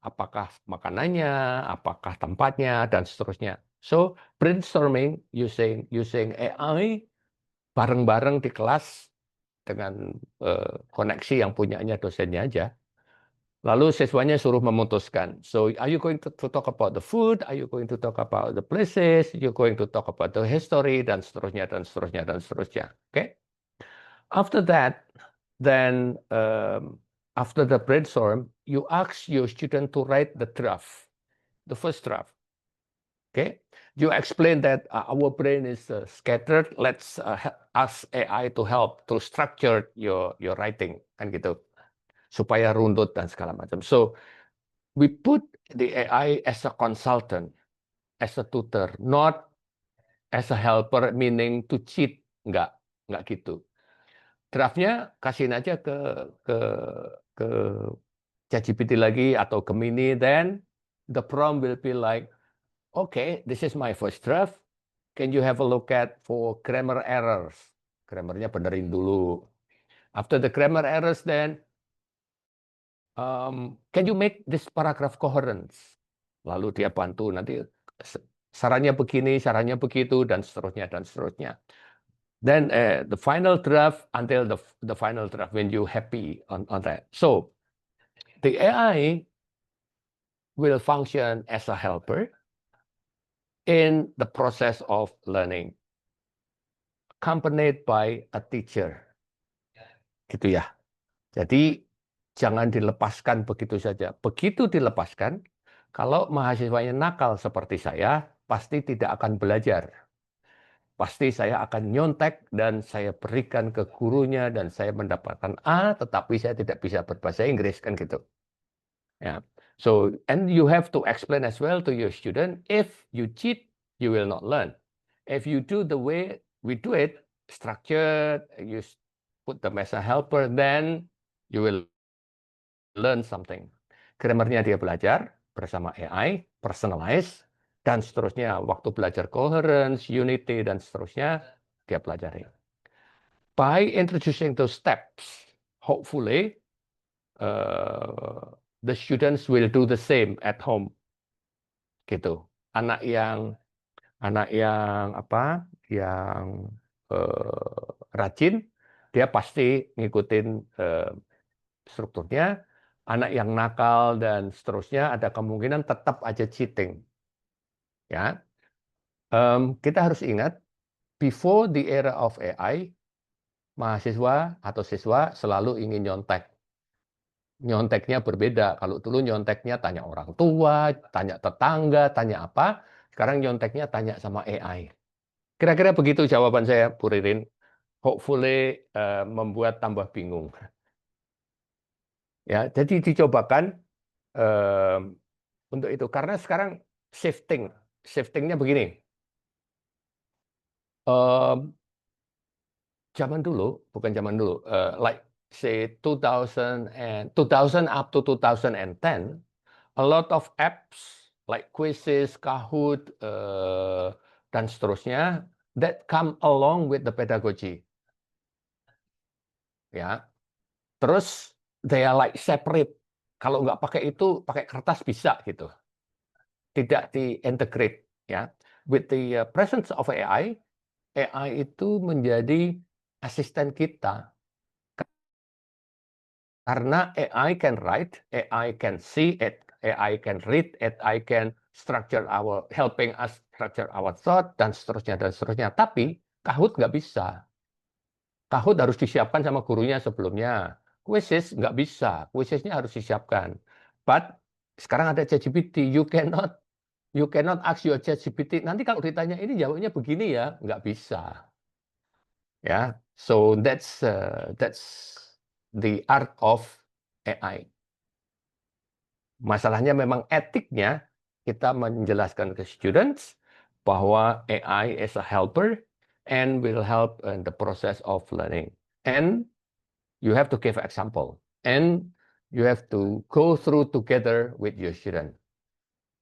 Apakah makanannya, apakah tempatnya, dan seterusnya. So brainstorming using AI bareng-bareng di kelas dengan koneksi yang punyanya dosennya aja. Lalu siswanya suruh memutuskan. So are you going to talk about the food? Are you going to talk about the places? You're going to talk about the history, dan seterusnya, dan seterusnya, dan seterusnya. Okay. After that, then after the brainstorm, you ask your student to write the draft, the first draft. Okay, you explain that our brain is scattered. Let's ask AI to help to structure your writing, kan gitu, supaya runtut dan segala macam. So we put the AI as a consultant, as a tutor, not as a helper, meaning to cheat. Enggak gitu. Draftnya kasihin aja ke ChatGPT lagi atau Gemini, then the prompt will be like, okay, this is my first draft. Can you have a look at for grammar errors? Grammarnya benerin dulu. After the grammar errors, then can you make this paragraph coherent? Lalu dia bantu, nanti sarannya begini, sarannya begitu, dan seterusnya, dan seterusnya. Then the final draft, until the final draft, when you happy on that. So the AI will function as a helper in the process of learning, accompanied by a teacher. Gitu ya. Jadi jangan dilepaskan begitu saja. Begitu dilepaskan, kalau mahasiswanya nakal seperti saya, pasti tidak akan belajar. pasti saya akan nyontek dan saya berikan ke gurunya dan saya mendapatkan A, tetapi saya tidak bisa berbahasa Inggris, kan gitu. Ya. So, and you have to explain as well to your student, if you cheat, you will not learn. If you do the way we do it, structured, you put them as a helper, then you will learn something. Grammarnya dia belajar bersama AI, personalize, dan seterusnya. Waktu belajar coherence, unity, dan seterusnya, dia pelajari. By introducing those steps, hopefully, the students will do the same at home. Gitu. Anak yang rajin, dia pasti ngikutin strukturnya. Anak yang nakal dan seterusnya ada kemungkinan tetap aja cheating. Ya, kita harus ingat, before the era of AI, mahasiswa atau siswa selalu ingin nyontek. Nyonteknya berbeda. Kalau dulu nyonteknya tanya orang tua, tanya tetangga, tanya apa. Sekarang nyonteknya tanya sama AI. Kira-kira begitu jawaban saya, Bu Ririn. Hopefully membuat tambah bingung. Ya, jadi dicobakan untuk itu. Karena sekarang shiftingnya begini. Zaman dulu, bukan zaman dulu, like say 2000 up to 2010, a lot of apps like Quizzes, Kahoot, dan seterusnya that come along with the pedagogy. Ya, terus they are like separate. Kalau nggak pakai itu, pakai kertas bisa gitu. Tidak di-integrate. Ya, with the presence of AI itu menjadi asisten kita. Karena AI can write, AI can see, AI can read, AI can helping us structure our thought, dan seterusnya, dan seterusnya. Tapi Kahoot nggak bisa. Kahoot harus disiapkan sama gurunya sebelumnya. Quizzes nggak bisa. Quizesnya harus disiapkan. But sekarang ada ChatGPT, you cannot ask your ChatGPT. Nanti kalau ditanya ini jawabnya begini ya, nggak bisa. Ya, so that's the art of AI. Masalahnya memang etiknya, kita menjelaskan ke students bahwa AI is a helper and will help in the process of learning. And you have to give example. And you have to go through together with your student.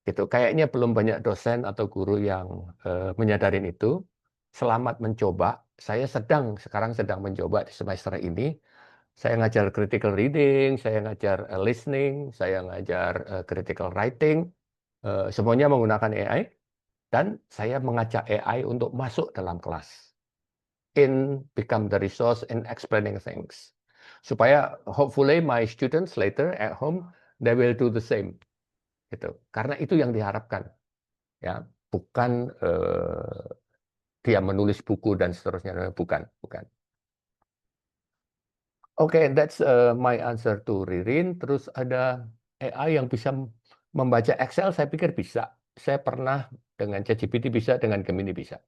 Gitu. Kayaknya belum banyak dosen atau guru yang menyadarin itu. Selamat mencoba. Saya sekarang sedang mencoba di semester ini. Saya ngajar critical reading, saya ngajar listening, saya ngajar critical writing, semuanya menggunakan AI, dan saya mengajak AI untuk masuk dalam kelas, become the resource in explaining things, supaya hopefully my students later at home they will do the same, gitu. Karena itu yang diharapkan, ya, bukan dia menulis buku dan seterusnya, bukan. Oke, that's my answer to Ririn. Terus ada AI yang bisa membaca Excel, saya pikir bisa. Saya pernah dengan ChatGPT bisa, dengan Gemini bisa.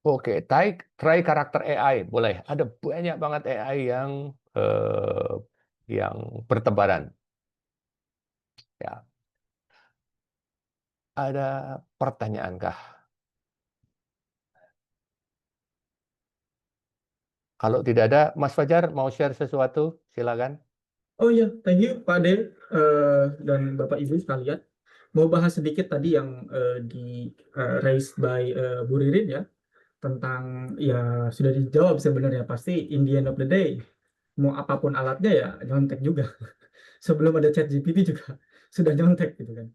Oke, try karakter AI, boleh. Ada banyak banget AI yang bertebaran. Ya. Ada pertanyaankah? Kalau tidak ada, Mas Fajar mau share sesuatu? Silakan. Oh iya, thank you Pak Ade dan Bapak Ibu sekalian. Mau bahas sedikit tadi yang raised by Bu Ririn ya, tentang ya sudah dijawab sebenarnya, pasti in the end of the day mau apapun alatnya ya nyontek juga. Sebelum ada ChatGPT juga sudah nyontek gitu kan.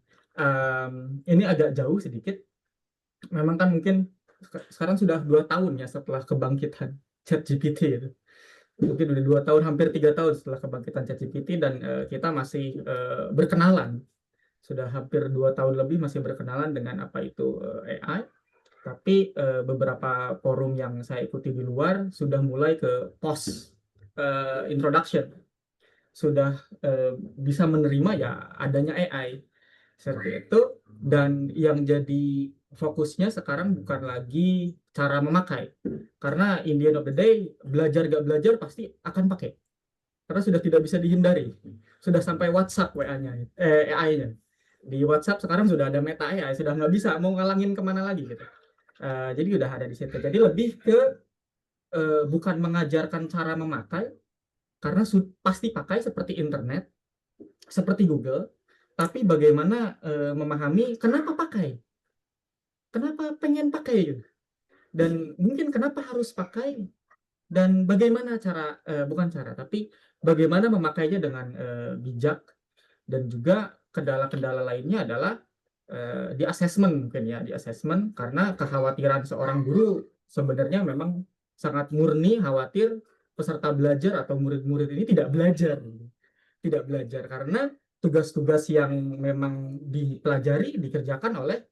Ini agak jauh sedikit. Memang kan mungkin sekarang sudah 2 tahun ya setelah kebangkitan ChatGPT itu. Mungkin udah 2 tahun, hampir 3 tahun setelah kebangkitan ChatGPT, dan kita masih berkenalan. Sudah hampir 2 tahun lebih masih berkenalan dengan apa itu AI. Tapi beberapa forum yang saya ikuti di luar sudah mulai ke post introduction. Sudah bisa menerima ya adanya AI. seperti itu. Dan yang jadi fokusnya sekarang bukan lagi cara memakai, karena in the end of the day belajar gak belajar pasti akan pakai, karena sudah tidak bisa dihindari. Sudah sampai WhatsApp WA-nya, AI-nya. Di WhatsApp sekarang sudah ada Meta AI, sudah nggak bisa mau ngalangin kemana lagi gitu. Jadi udah ada di situ. Jadi lebih ke bukan mengajarkan cara memakai, karena pasti pakai seperti internet, seperti Google, tapi bagaimana memahami kenapa pakai, kenapa pengen pakai gitu, dan mungkin kenapa harus pakai, dan bagaimana cara bukan cara tapi bagaimana memakainya dengan bijak. Dan juga kendala-kendala lainnya adalah di assessment, mungkin ya, di assessment, karena kekhawatiran seorang guru sebenarnya memang sangat murni khawatir peserta belajar atau murid-murid ini tidak belajar karena tugas-tugas yang memang dipelajari dikerjakan oleh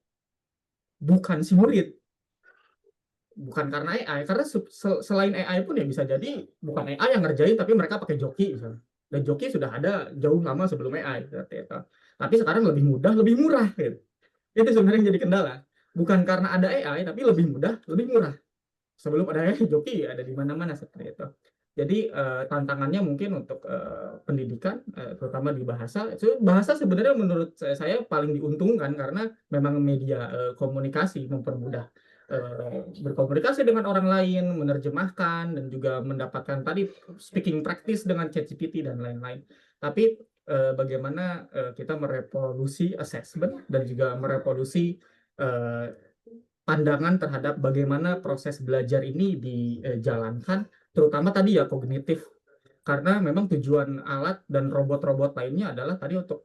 bukan si murid, bukan karena AI, karena selain AI pun ya bisa jadi bukan AI yang ngerjain tapi mereka pakai joki misalnya, dan joki sudah ada jauh lama sebelum AI berarti itu. Tapi sekarang lebih mudah, lebih murah gitu. Itu sebenarnya yang jadi kendala, bukan karena ada AI tapi lebih mudah, lebih murah. Sebelum ada AI, joki ada di mana-mana seperti itu. Jadi tantangannya mungkin untuk pendidikan, terutama di bahasa. Bahasa sebenarnya menurut saya paling diuntungkan karena memang media komunikasi, mempermudah berkomunikasi dengan orang lain, menerjemahkan, dan juga mendapatkan tadi speaking practice dengan ChatGPT dan lain-lain. Tapi bagaimana kita merevolusi assessment dan juga merevolusi pandangan terhadap bagaimana proses belajar ini dijalankan, terutama tadi ya kognitif, karena memang tujuan alat dan robot-robot lainnya adalah tadi untuk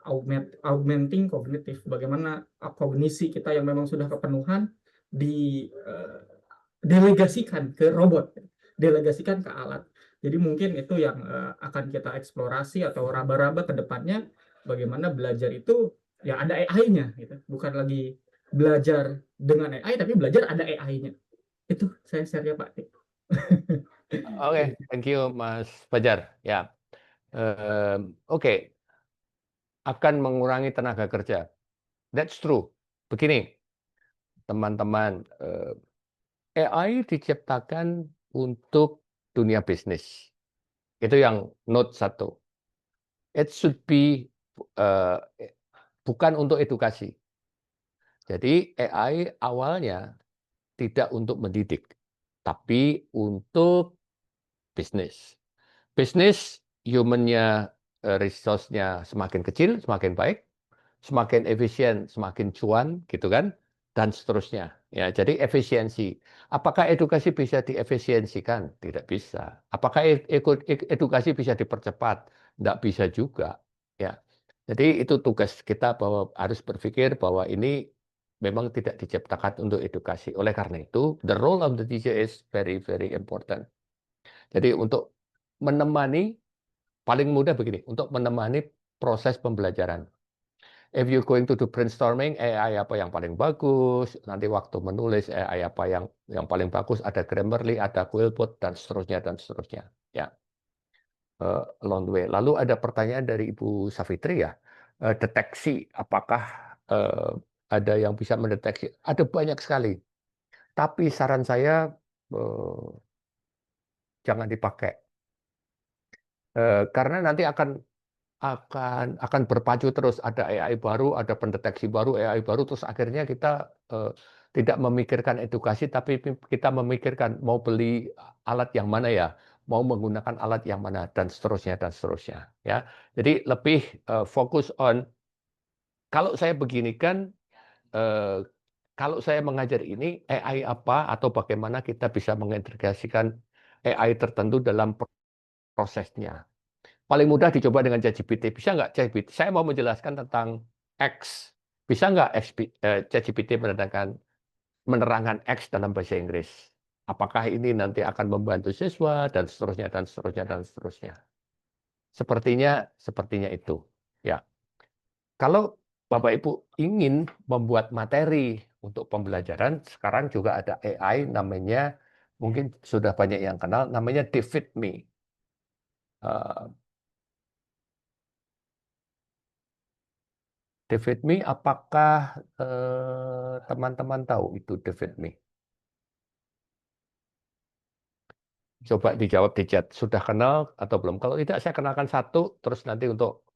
augmenting kognitif, bagaimana kognisi kita yang memang sudah kepenuhan delegasikan ke robot, delegasikan ke alat. Jadi mungkin itu yang akan kita eksplorasi atau raba-raba ke depannya, bagaimana belajar itu ya ada AI-nya gitu, bukan lagi belajar dengan AI tapi belajar ada AI-nya. Itu saya share-nya Pak. Oke, thank you Mas Fajar. Ya, oke, akan mengurangi tenaga kerja. That's true. Begini, teman-teman, AI diciptakan untuk dunia bisnis. Itu yang note 1. It should be bukan untuk edukasi. Jadi AI awalnya tidak untuk mendidik, tapi untuk bisnis. Bisnis human-nya, resource-nya semakin kecil, semakin baik, semakin efisien, semakin cuan, gitu kan, dan seterusnya. Ya, jadi efisiensi. Apakah edukasi bisa diefisiensikan? Tidak bisa. Apakah edukasi bisa dipercepat? Tidak bisa juga. Ya, jadi itu tugas kita bahwa harus berpikir bahwa ini memang tidak diciptakan untuk edukasi. Oleh karena itu, the role of the teacher is very, very important. Jadi untuk menemani, paling mudah begini, untuk menemani proses pembelajaran. If you going to do brainstorming, AI apa yang paling bagus, nanti waktu menulis AI apa yang paling bagus, ada Grammarly, ada Quillbot, dan seterusnya, dan seterusnya. Ya, along the way. Lalu ada pertanyaan dari Ibu Safitri ya, deteksi, apakah ada yang bisa mendeteksi? Ada banyak sekali. Tapi saran saya jangan dipakai. Karena nanti akan berpacu terus, ada AI baru, ada pendeteksi baru, AI baru, terus akhirnya kita tidak memikirkan edukasi, tapi kita memikirkan mau beli alat yang mana ya, mau menggunakan alat yang mana, dan seterusnya, dan seterusnya. Ya, jadi lebih fokus on, kalau saya begini kan, kalau saya mengajar ini AI apa, atau bagaimana kita bisa mengintegrasikan AI tertentu dalam prosesnya. Paling mudah dicoba dengan ChatGPT. Bisa nggak ChatGPT? Saya mau menjelaskan tentang X. Bisa nggak ChatGPT menerangkan X dalam bahasa Inggris? Apakah ini nanti akan membantu siswa, dan seterusnya, dan seterusnya, dan seterusnya. Sepertinya itu. Ya. Kalau Bapak Ibu ingin membuat materi untuk pembelajaran, sekarang juga ada AI namanya, mungkin sudah banyak yang kenal, namanya DeepFit.me. DeFeedMe, apakah teman-teman tahu itu DeFeedMe? Coba dijawab di chat, sudah kenal atau belum? Kalau tidak, saya kenalkan satu, terus nanti untuk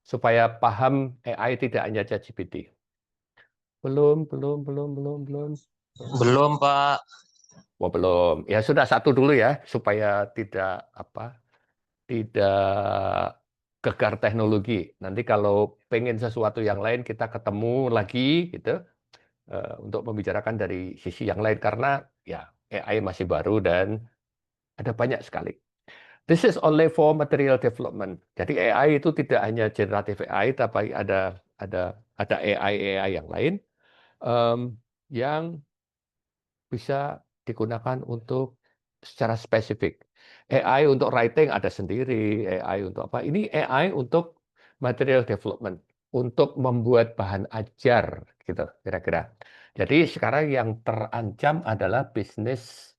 supaya paham AI tidak hanya ChatGPT. Belum. Belum, Pak. Oh, belum. Ya sudah, satu dulu ya, supaya tidak gegar teknologi. Nanti kalau pengen sesuatu yang lain, kita ketemu lagi gitu untuk membicarakan dari sisi yang lain karena ya AI masih baru dan ada banyak sekali. This is only for material development. Jadi AI itu tidak hanya generative AI, tapi ada AI yang lain yang bisa digunakan untuk secara spesifik. AI untuk writing ada sendiri, AI untuk apa? Ini AI untuk material development, untuk membuat bahan ajar gitu kira-kira. Jadi sekarang yang terancam adalah bisnis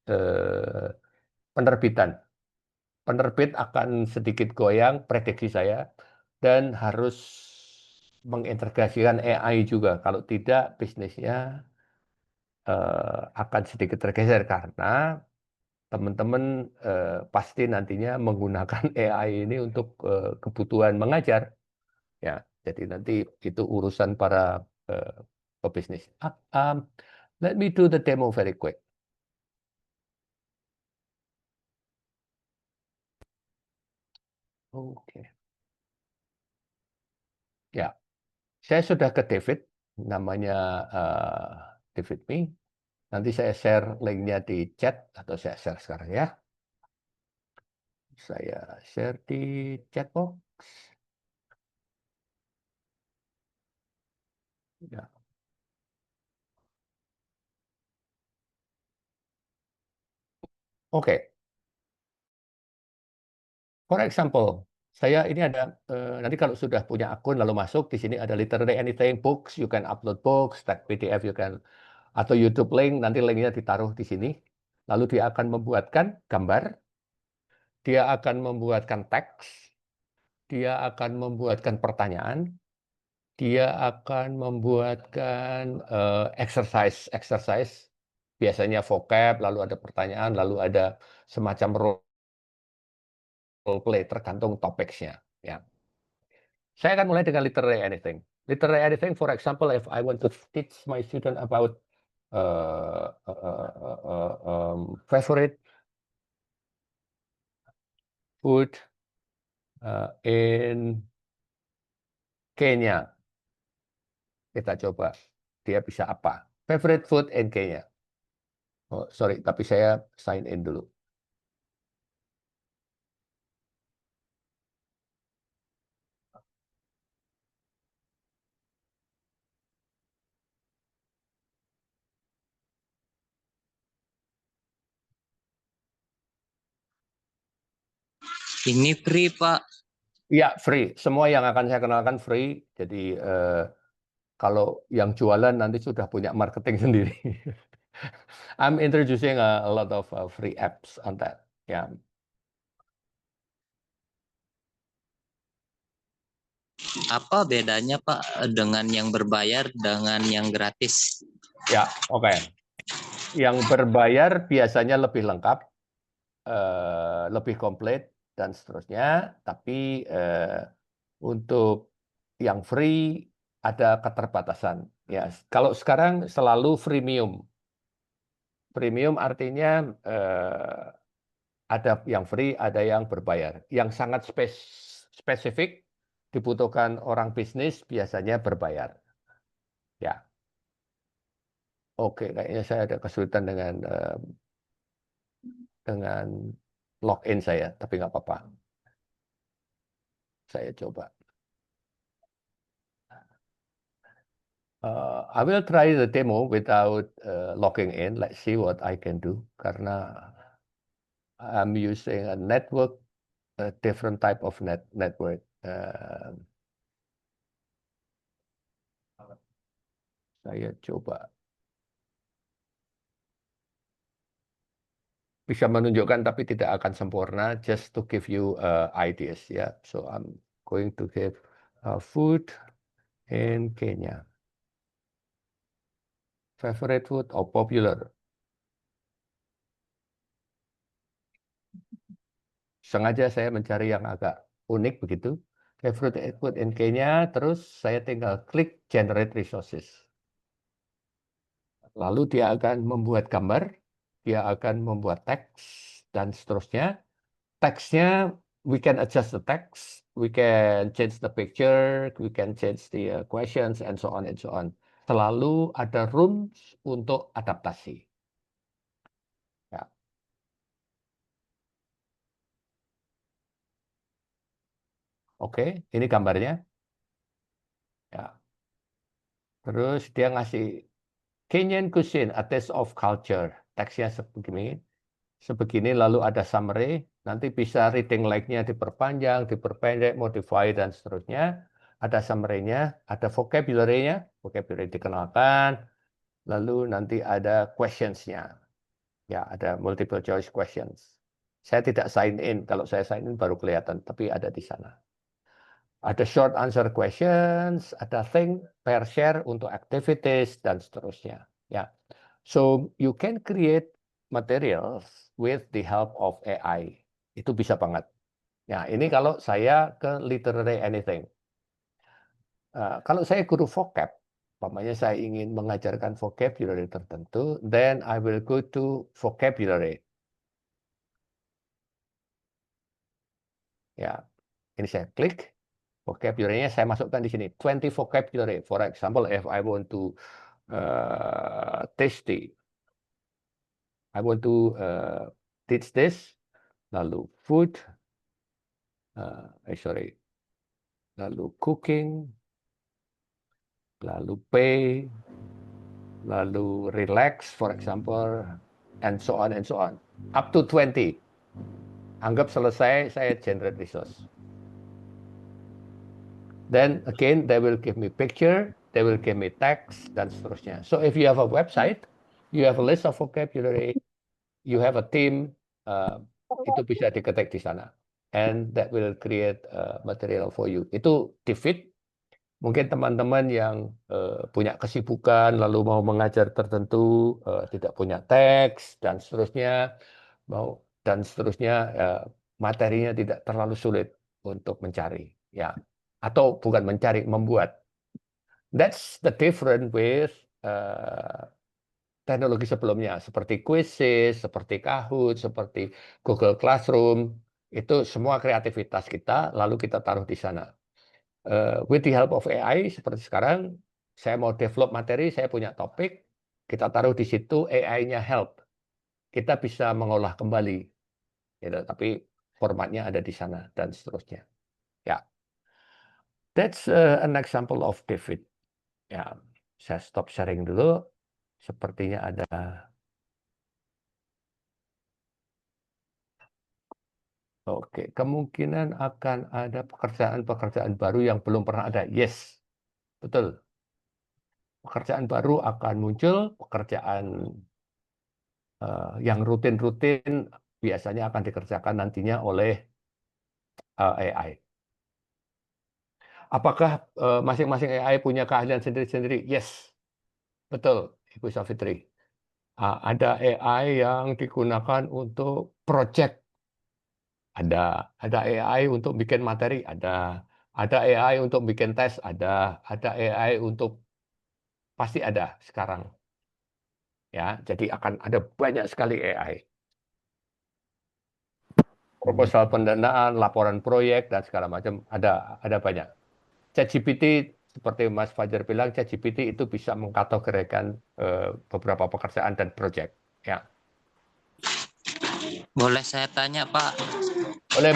penerbitan. Penerbit akan sedikit goyang, prediksi saya, dan harus mengintegrasikan AI juga. Kalau tidak, bisnisnya akan sedikit tergeser karena teman-teman pasti nantinya menggunakan AI ini untuk kebutuhan mengajar. Ya, jadi nanti itu urusan para pebisnis. Let me do the demo very quick. Oke. Ya, saya sudah ke David, namanya DeFeedMe. Nanti saya share linknya di chat atau saya share sekarang ya. Saya share di chat box. Ya. Oke. For example, saya ini ada nanti kalau sudah punya akun lalu masuk di sini ada literally anything books, you can upload books, tag PDF you can atau YouTube link, nanti linknya ditaruh di sini. Lalu dia akan membuatkan gambar, dia akan membuatkan teks, dia akan membuatkan pertanyaan, dia akan membuatkan exercise, biasanya vocab, lalu ada pertanyaan, lalu ada semacam role play tergantung topiknya. Ya. Saya akan mulai dengan literally anything. Literally anything, for example, if I want to teach my student about favorite food in Kenya. Kita coba, dia bisa apa? Favorite food in Kenya. Oh, sorry, tapi saya sign in dulu. Ini free, Pak. Ya, free. Semua yang akan saya kenalkan free. Jadi kalau yang jualan nanti sudah punya marketing sendiri. I'm introducing a lot of free apps on that. Ya. Apa bedanya, Pak, dengan yang berbayar dengan yang gratis? Ya, oke. Yang berbayar biasanya lebih lengkap, lebih komplit dan seterusnya. Tapi untuk yang free ada keterbatasan. Ya, kalau sekarang selalu freemium. Premium artinya ada yang free, ada yang berbayar. Yang sangat spesifik dibutuhkan orang bisnis biasanya berbayar. Ya. Oke, kayaknya saya ada kesulitan dengan login saya, tapi nggak apa-apa. Saya coba. I will try the demo without logging in. Let's see what I can do. Karena I'm using a network, a different type of network. Saya coba. Bisa menunjukkan tapi tidak akan sempurna, just to give you ideas ya. So I'm going to give food in Kenya. Favorite food or popular? Sengaja saya mencari yang agak unik begitu. Favorite food in Kenya, terus saya tinggal klik generate resources. Lalu dia akan membuat gambar, dia akan membuat teks, dan seterusnya. Teksnya, we can adjust the text, we can change the picture, we can change the questions, and so on and so on. Selalu ada rooms untuk adaptasi. Ya. Oke, ini gambarnya. Ya. Terus dia ngasih Kenyan cuisine, a taste of culture. Teksnya sebegini, lalu ada summary. Nanti bisa reading like-nya diperpanjang, diperpendek, modify, dan seterusnya. Ada summary-nya, ada vocabulary-nya, vocabulary dikenalkan. Lalu nanti ada questions-nya. Ya, ada multiple choice questions. Saya tidak sign in. Kalau saya sign in baru kelihatan, tapi ada di sana. Ada short answer questions, ada think, pair share untuk activities, dan seterusnya. Ya. So, you can create materials with the help of AI. Itu bisa banget. Ya, ini kalau saya ke literary anything. Kalau saya guru vocab, umpamanya saya ingin mengajarkan vocabulary tertentu, then I will go to vocabulary. Ya, ini saya klik, vocabulary-nya saya masukkan di sini, 20 vocabulary. For example, if I want to tasty, I want to teach this, lalu food, lalu cooking, lalu pay, lalu relax, for example, and so on and so on. Up to 20. Anggap selesai, saya generate resource. Then again, they will give me picture, they will give me text, dan seterusnya. So if you have a website, you have a list of vocabulary, you have a theme, itu bisa diketik di sana. And that will create material for you. Itu di feed. Mungkin teman-teman yang punya kesibukan, lalu mau mengajar tertentu, tidak punya teks, dan seterusnya, materinya tidak terlalu sulit untuk mencari. Ya. Atau bukan mencari, membuat. That's the difference with teknologi sebelumnya, seperti Quizzes, seperti Kahoot, seperti Google Classroom. Itu semua kreativitas kita, lalu kita taruh di sana. With the help of AI, seperti sekarang, saya mau develop materi, saya punya topik, kita taruh di situ, AI-nya help. Kita bisa mengolah kembali. Gitu, tapi formatnya ada di sana, dan seterusnya. Ya. That's an example of David. Ya, saya stop sharing dulu. Sepertinya ada. Oke, kemungkinan akan ada pekerjaan-pekerjaan baru yang belum pernah ada. Yes, betul. Pekerjaan baru akan muncul, pekerjaan yang rutin-rutin biasanya akan dikerjakan nantinya oleh AI. Apakah masing-masing AI punya keahlian sendiri-sendiri? Yes, betul, Ibu Safitri. Ada AI yang digunakan untuk project. Ada AI untuk bikin materi, ada AI untuk bikin tes, ada AI untuk pasti ada sekarang. Ya, jadi akan ada banyak sekali AI. Proposal pendanaan, laporan proyek dan segala macam ada banyak. ChatGPT seperti Mas Fajar bilang, ChatGPT itu bisa mengkategorikan beberapa pekerjaan dan proyek. Ya. Boleh saya tanya, Pak? Boleh.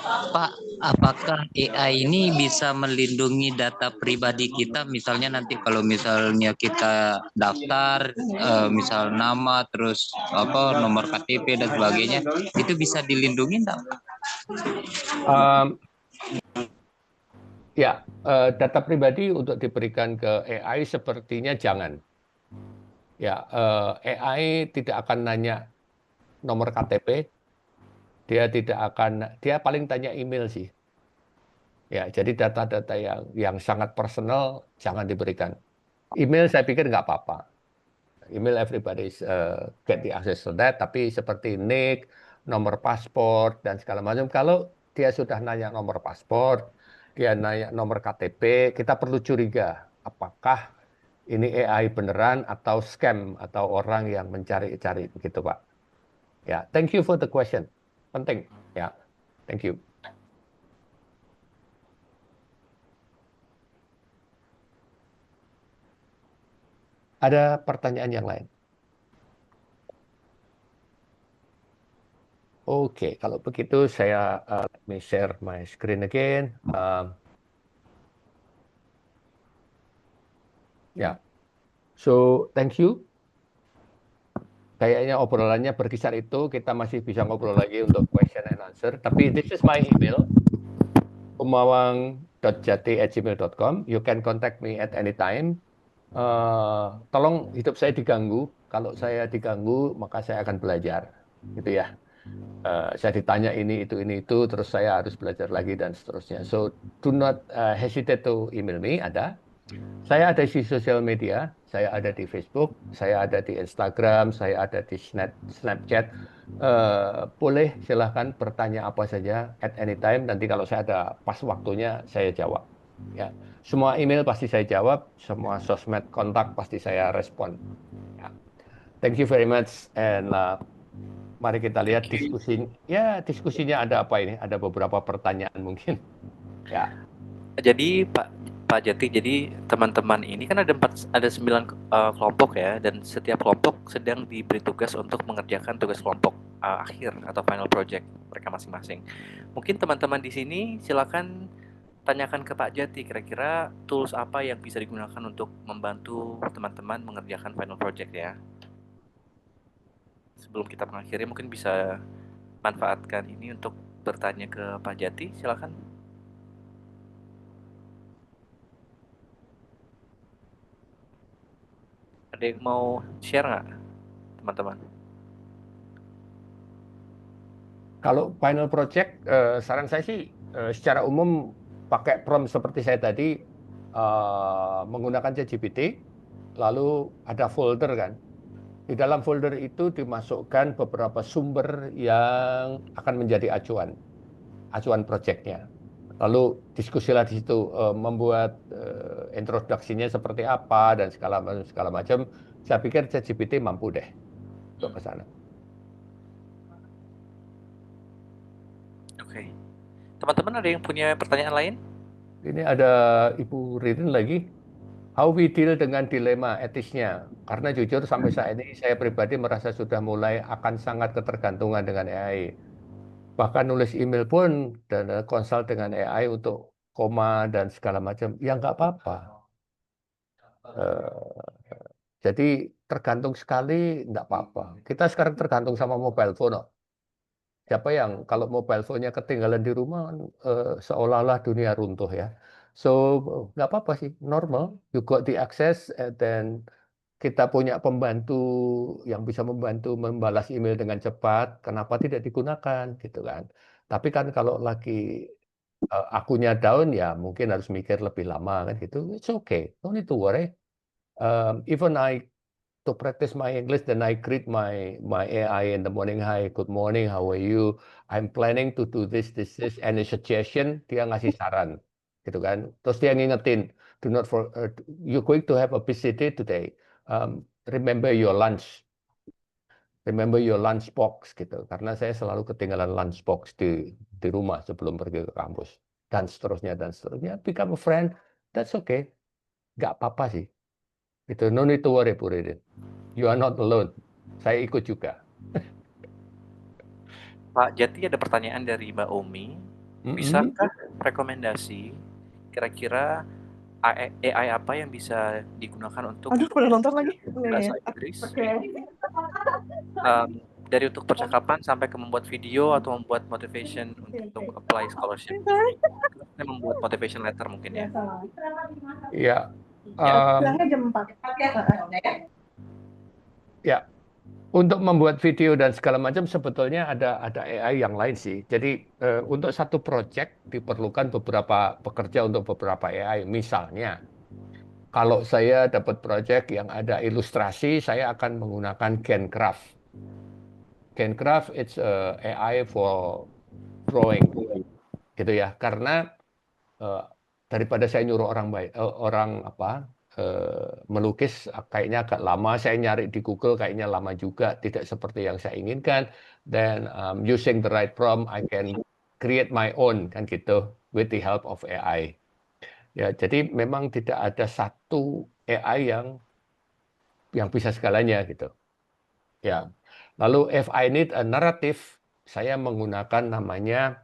Pak, apakah AI ini bisa melindungi data pribadi kita? Misalnya nanti kalau misalnya kita daftar, misal nama, terus nomor KTP dan sebagainya, itu bisa dilindungi enggak? Ya, data pribadi untuk diberikan ke AI sepertinya jangan. Ya, AI tidak akan nanya nomor KTP. Dia paling tanya email sih. Ya, jadi data-data yang sangat personal jangan diberikan. Email saya pikir nggak apa-apa. Email everybody get the access to that, tapi seperti nick, nomor paspor dan segala macam. Kalau dia sudah nanya nomor paspor, dia nanya nomor KTP, kita perlu curiga apakah ini AI beneran atau scam atau orang yang mencari-cari begitu, Pak. Ya, thank you for the question. Penting. Ya, thank you. Ada pertanyaan yang lain? Oke, kalau begitu saya let me share my screen again. Ya, so thank you. Kayaknya obrolannya berkisar itu, kita masih bisa ngobrol lagi untuk question and answer. Tapi this is my email, umawang.jati@gmail.com. You can contact me at any time. Tolong hidup saya diganggu. Kalau saya diganggu, maka saya akan belajar, gitu ya. Saya ditanya ini, itu, terus saya harus belajar lagi dan seterusnya. So do not hesitate to email me. Ada. Saya ada di sosial media. Saya ada di Facebook. Saya ada di Instagram. Saya ada di Snapchat. Boleh silahkan bertanya apa saja at any time. Nanti kalau saya ada pas waktunya, saya jawab. Ya, semua email pasti saya jawab. Semua sosmed kontak pasti saya respon. Ya. Thank you very much and mari kita lihat diskusinya ada apa ini? Ada beberapa pertanyaan mungkin. Ya. Jadi Pak Jati, jadi teman-teman ini kan ada 9 kelompok ya, dan setiap kelompok sedang diberi tugas untuk mengerjakan tugas kelompok akhir atau final project mereka masing-masing. Mungkin teman-teman di sini silakan tanyakan ke Pak Jati, kira-kira tools apa yang bisa digunakan untuk membantu teman-teman mengerjakan final project ya. Sebelum kita mengakhiri, mungkin bisa manfaatkan ini untuk bertanya ke Pak Jati, silakan. Ada yang mau share nggak, teman-teman? Kalau final project, saran saya sih secara umum pakai prompt seperti saya tadi, menggunakan ChatGPT, lalu ada folder kan. Di dalam folder itu dimasukkan beberapa sumber yang akan menjadi acuan projectnya. Lalu diskusilah di situ, membuat introduksinya seperti apa dan segala macam. Saya pikir ChatGPT mampu deh untuk ke sana. Oke. Teman-teman ada yang punya pertanyaan lain? Ini ada Ibu Ririn lagi. How we deal dengan dilema etisnya? Karena jujur sampai saat ini saya pribadi merasa sudah mulai akan sangat ketergantungan dengan AI. Bahkan nulis email pun dan konsult dengan AI untuk koma dan segala macam. Ya nggak apa-apa. Jadi tergantung sekali nggak apa-apa. Kita sekarang tergantung sama mobile phone. Siapa yang kalau mobile phone-nya ketinggalan di rumah, seolah-olah dunia runtuh ya. So nggak apa-apa sih, normal. You got the access, and then kita punya pembantu yang bisa membantu membalas email dengan cepat. Kenapa tidak digunakan, gitu kan? Tapi kan kalau lagi akunya down, ya mungkin harus mikir lebih lama kan gitu. It's okay, don't need to worry. Even to practice my English, then I greet my AI in the morning. Hi, good morning, how are you? I'm planning to do this, any suggestion? Dia ngasih saran, gitu kan? Terus dia ngingetin, do not you're going to have a busy day today. Remember your lunch. Remember your lunch box, gitu. Karena saya selalu ketinggalan lunch box di rumah sebelum pergi ke kampus. Dan seterusnya. Become a friend, that's okay. Nggak apa-apa sih. Itu no need to worry, Bu Ririn. You are not alone. Saya ikut juga. Pak Jati, ada pertanyaan dari Mbak Omi. Bisakah rekomendasi kira-kira AI apa yang bisa digunakan untuk nonton lagi. bahasa Inggris? Dari untuk percakapan sampai ke membuat video atau membuat motivation untuk apply scholarship. Membuat motivation letter mungkin ya. Iya. Bilangnya jam 4. Ya, Untuk membuat video dan segala macam sebetulnya ada AI yang lain sih. Jadi untuk satu project diperlukan beberapa pekerja untuk beberapa AI. Misalnya, kalau saya dapat project yang ada ilustrasi, saya akan menggunakan Gencraft. Gencraft it's AI for drawing, gitu ya. Karena daripada saya nyuruh orang melukis kayaknya agak lama, saya nyari di Google kayaknya lama juga, tidak seperti yang saya inginkan. Then using the right prompt, I can create my own kan gitu with the help of AI. Ya, jadi memang tidak ada satu AI yang bisa segalanya gitu. Ya. Lalu if I need a narrative, saya menggunakan namanya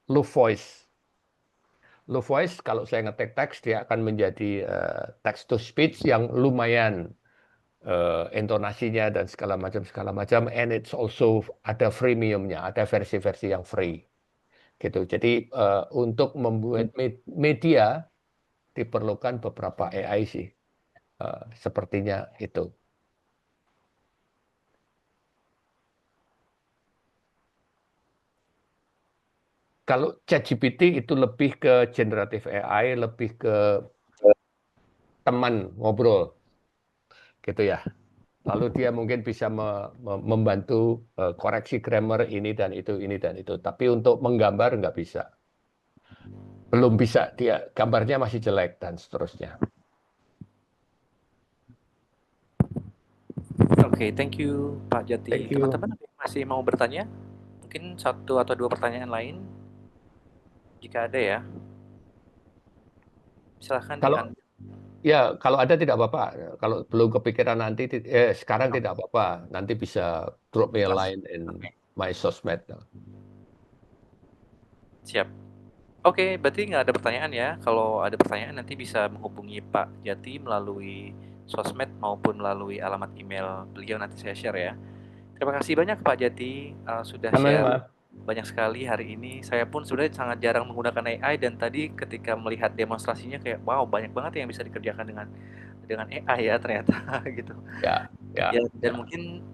Loop Voice. Loop Voice kalau saya ngetik teks dia akan menjadi text to speech yang lumayan intonasinya dan segala macam, and it's also ada freemiumnya, ada versi-versi yang free gitu. Jadi untuk membuat media diperlukan beberapa AI sih, sepertinya itu. Kalau ChatGPT itu lebih ke generative AI, lebih ke teman ngobrol, gitu ya. Lalu dia mungkin bisa membantu koreksi grammar ini dan itu. Tapi untuk menggambar nggak bisa. Belum bisa, dia gambarnya masih jelek dan seterusnya. Oke, thank you Pak Jati. Thank you. Teman-teman masih mau bertanya? Mungkin 1 atau 2 pertanyaan lain? Jika ada ya. Silahkan Kalau ada tidak apa-apa. Kalau belum kepikiran nanti, sekarang tidak apa-apa. Nanti bisa drop me a line in my sosmed. Siap. Oke, berarti nggak ada pertanyaan ya. Kalau ada pertanyaan nanti bisa menghubungi Pak Jati melalui sosmed maupun melalui alamat email beliau, nanti saya share ya. Terima kasih banyak Pak Jati sudah share banyak sekali hari ini. Saya pun sebenarnya sangat jarang menggunakan AI, dan tadi ketika melihat demonstrasinya kayak wow, banyak banget yang bisa dikerjakan dengan AI ya ternyata gitu. Dan mungkin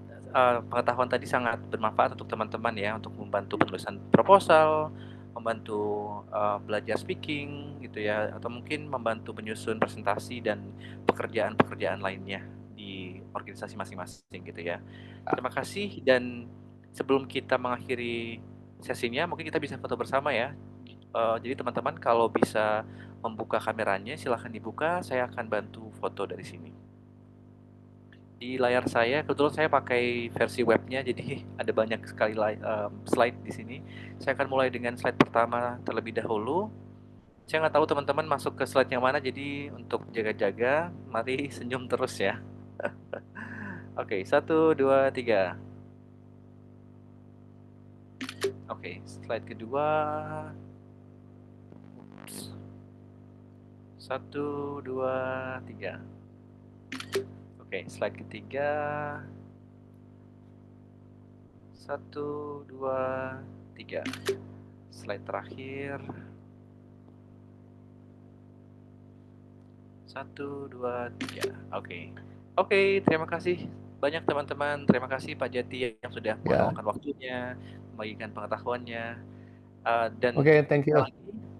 pengetahuan tadi sangat bermanfaat untuk teman-teman ya, untuk membantu penulisan proposal, membantu belajar speaking gitu ya, atau mungkin membantu menyusun presentasi dan pekerjaan-pekerjaan lainnya di organisasi masing-masing gitu ya. Terima kasih, dan sebelum kita mengakhiri sesinya mungkin kita bisa foto bersama ya. Jadi teman-teman kalau bisa membuka kameranya silahkan dibuka, saya akan bantu foto dari sini. Di layar saya, kebetulan saya pakai versi webnya, jadi ada banyak sekali slide di sini. Saya akan mulai dengan slide pertama terlebih dahulu. Saya nggak tahu teman-teman masuk ke slide yang mana, jadi untuk jaga-jaga, mari senyum terus ya. Oke, 1, 2, 3. Oke, slide kedua. 1, 2, 3. Oke, slide ketiga. 1, 2, 3. Slide terakhir. 1, 2, 3. Oke, terima kasih banyak teman-teman. Terima kasih Pak Jati yang sudah meluangkan waktunya, membagikan pengetahuannya. Dan thank you.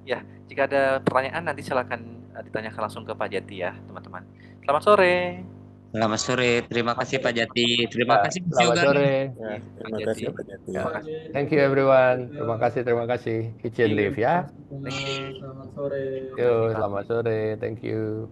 Ya, jika ada pertanyaan nanti silakan ditanyakan langsung ke Pak Jati ya, teman-teman. Selamat sore. Selamat sore, terima kasih Pak Jati. Terima kasih Mas Selamat Yoga. sore. Terima kasih Pak Jati. Thank you everyone. Terima kasih. Izin leave ya. Selamat sore. Yo, selamat sore. Thank you.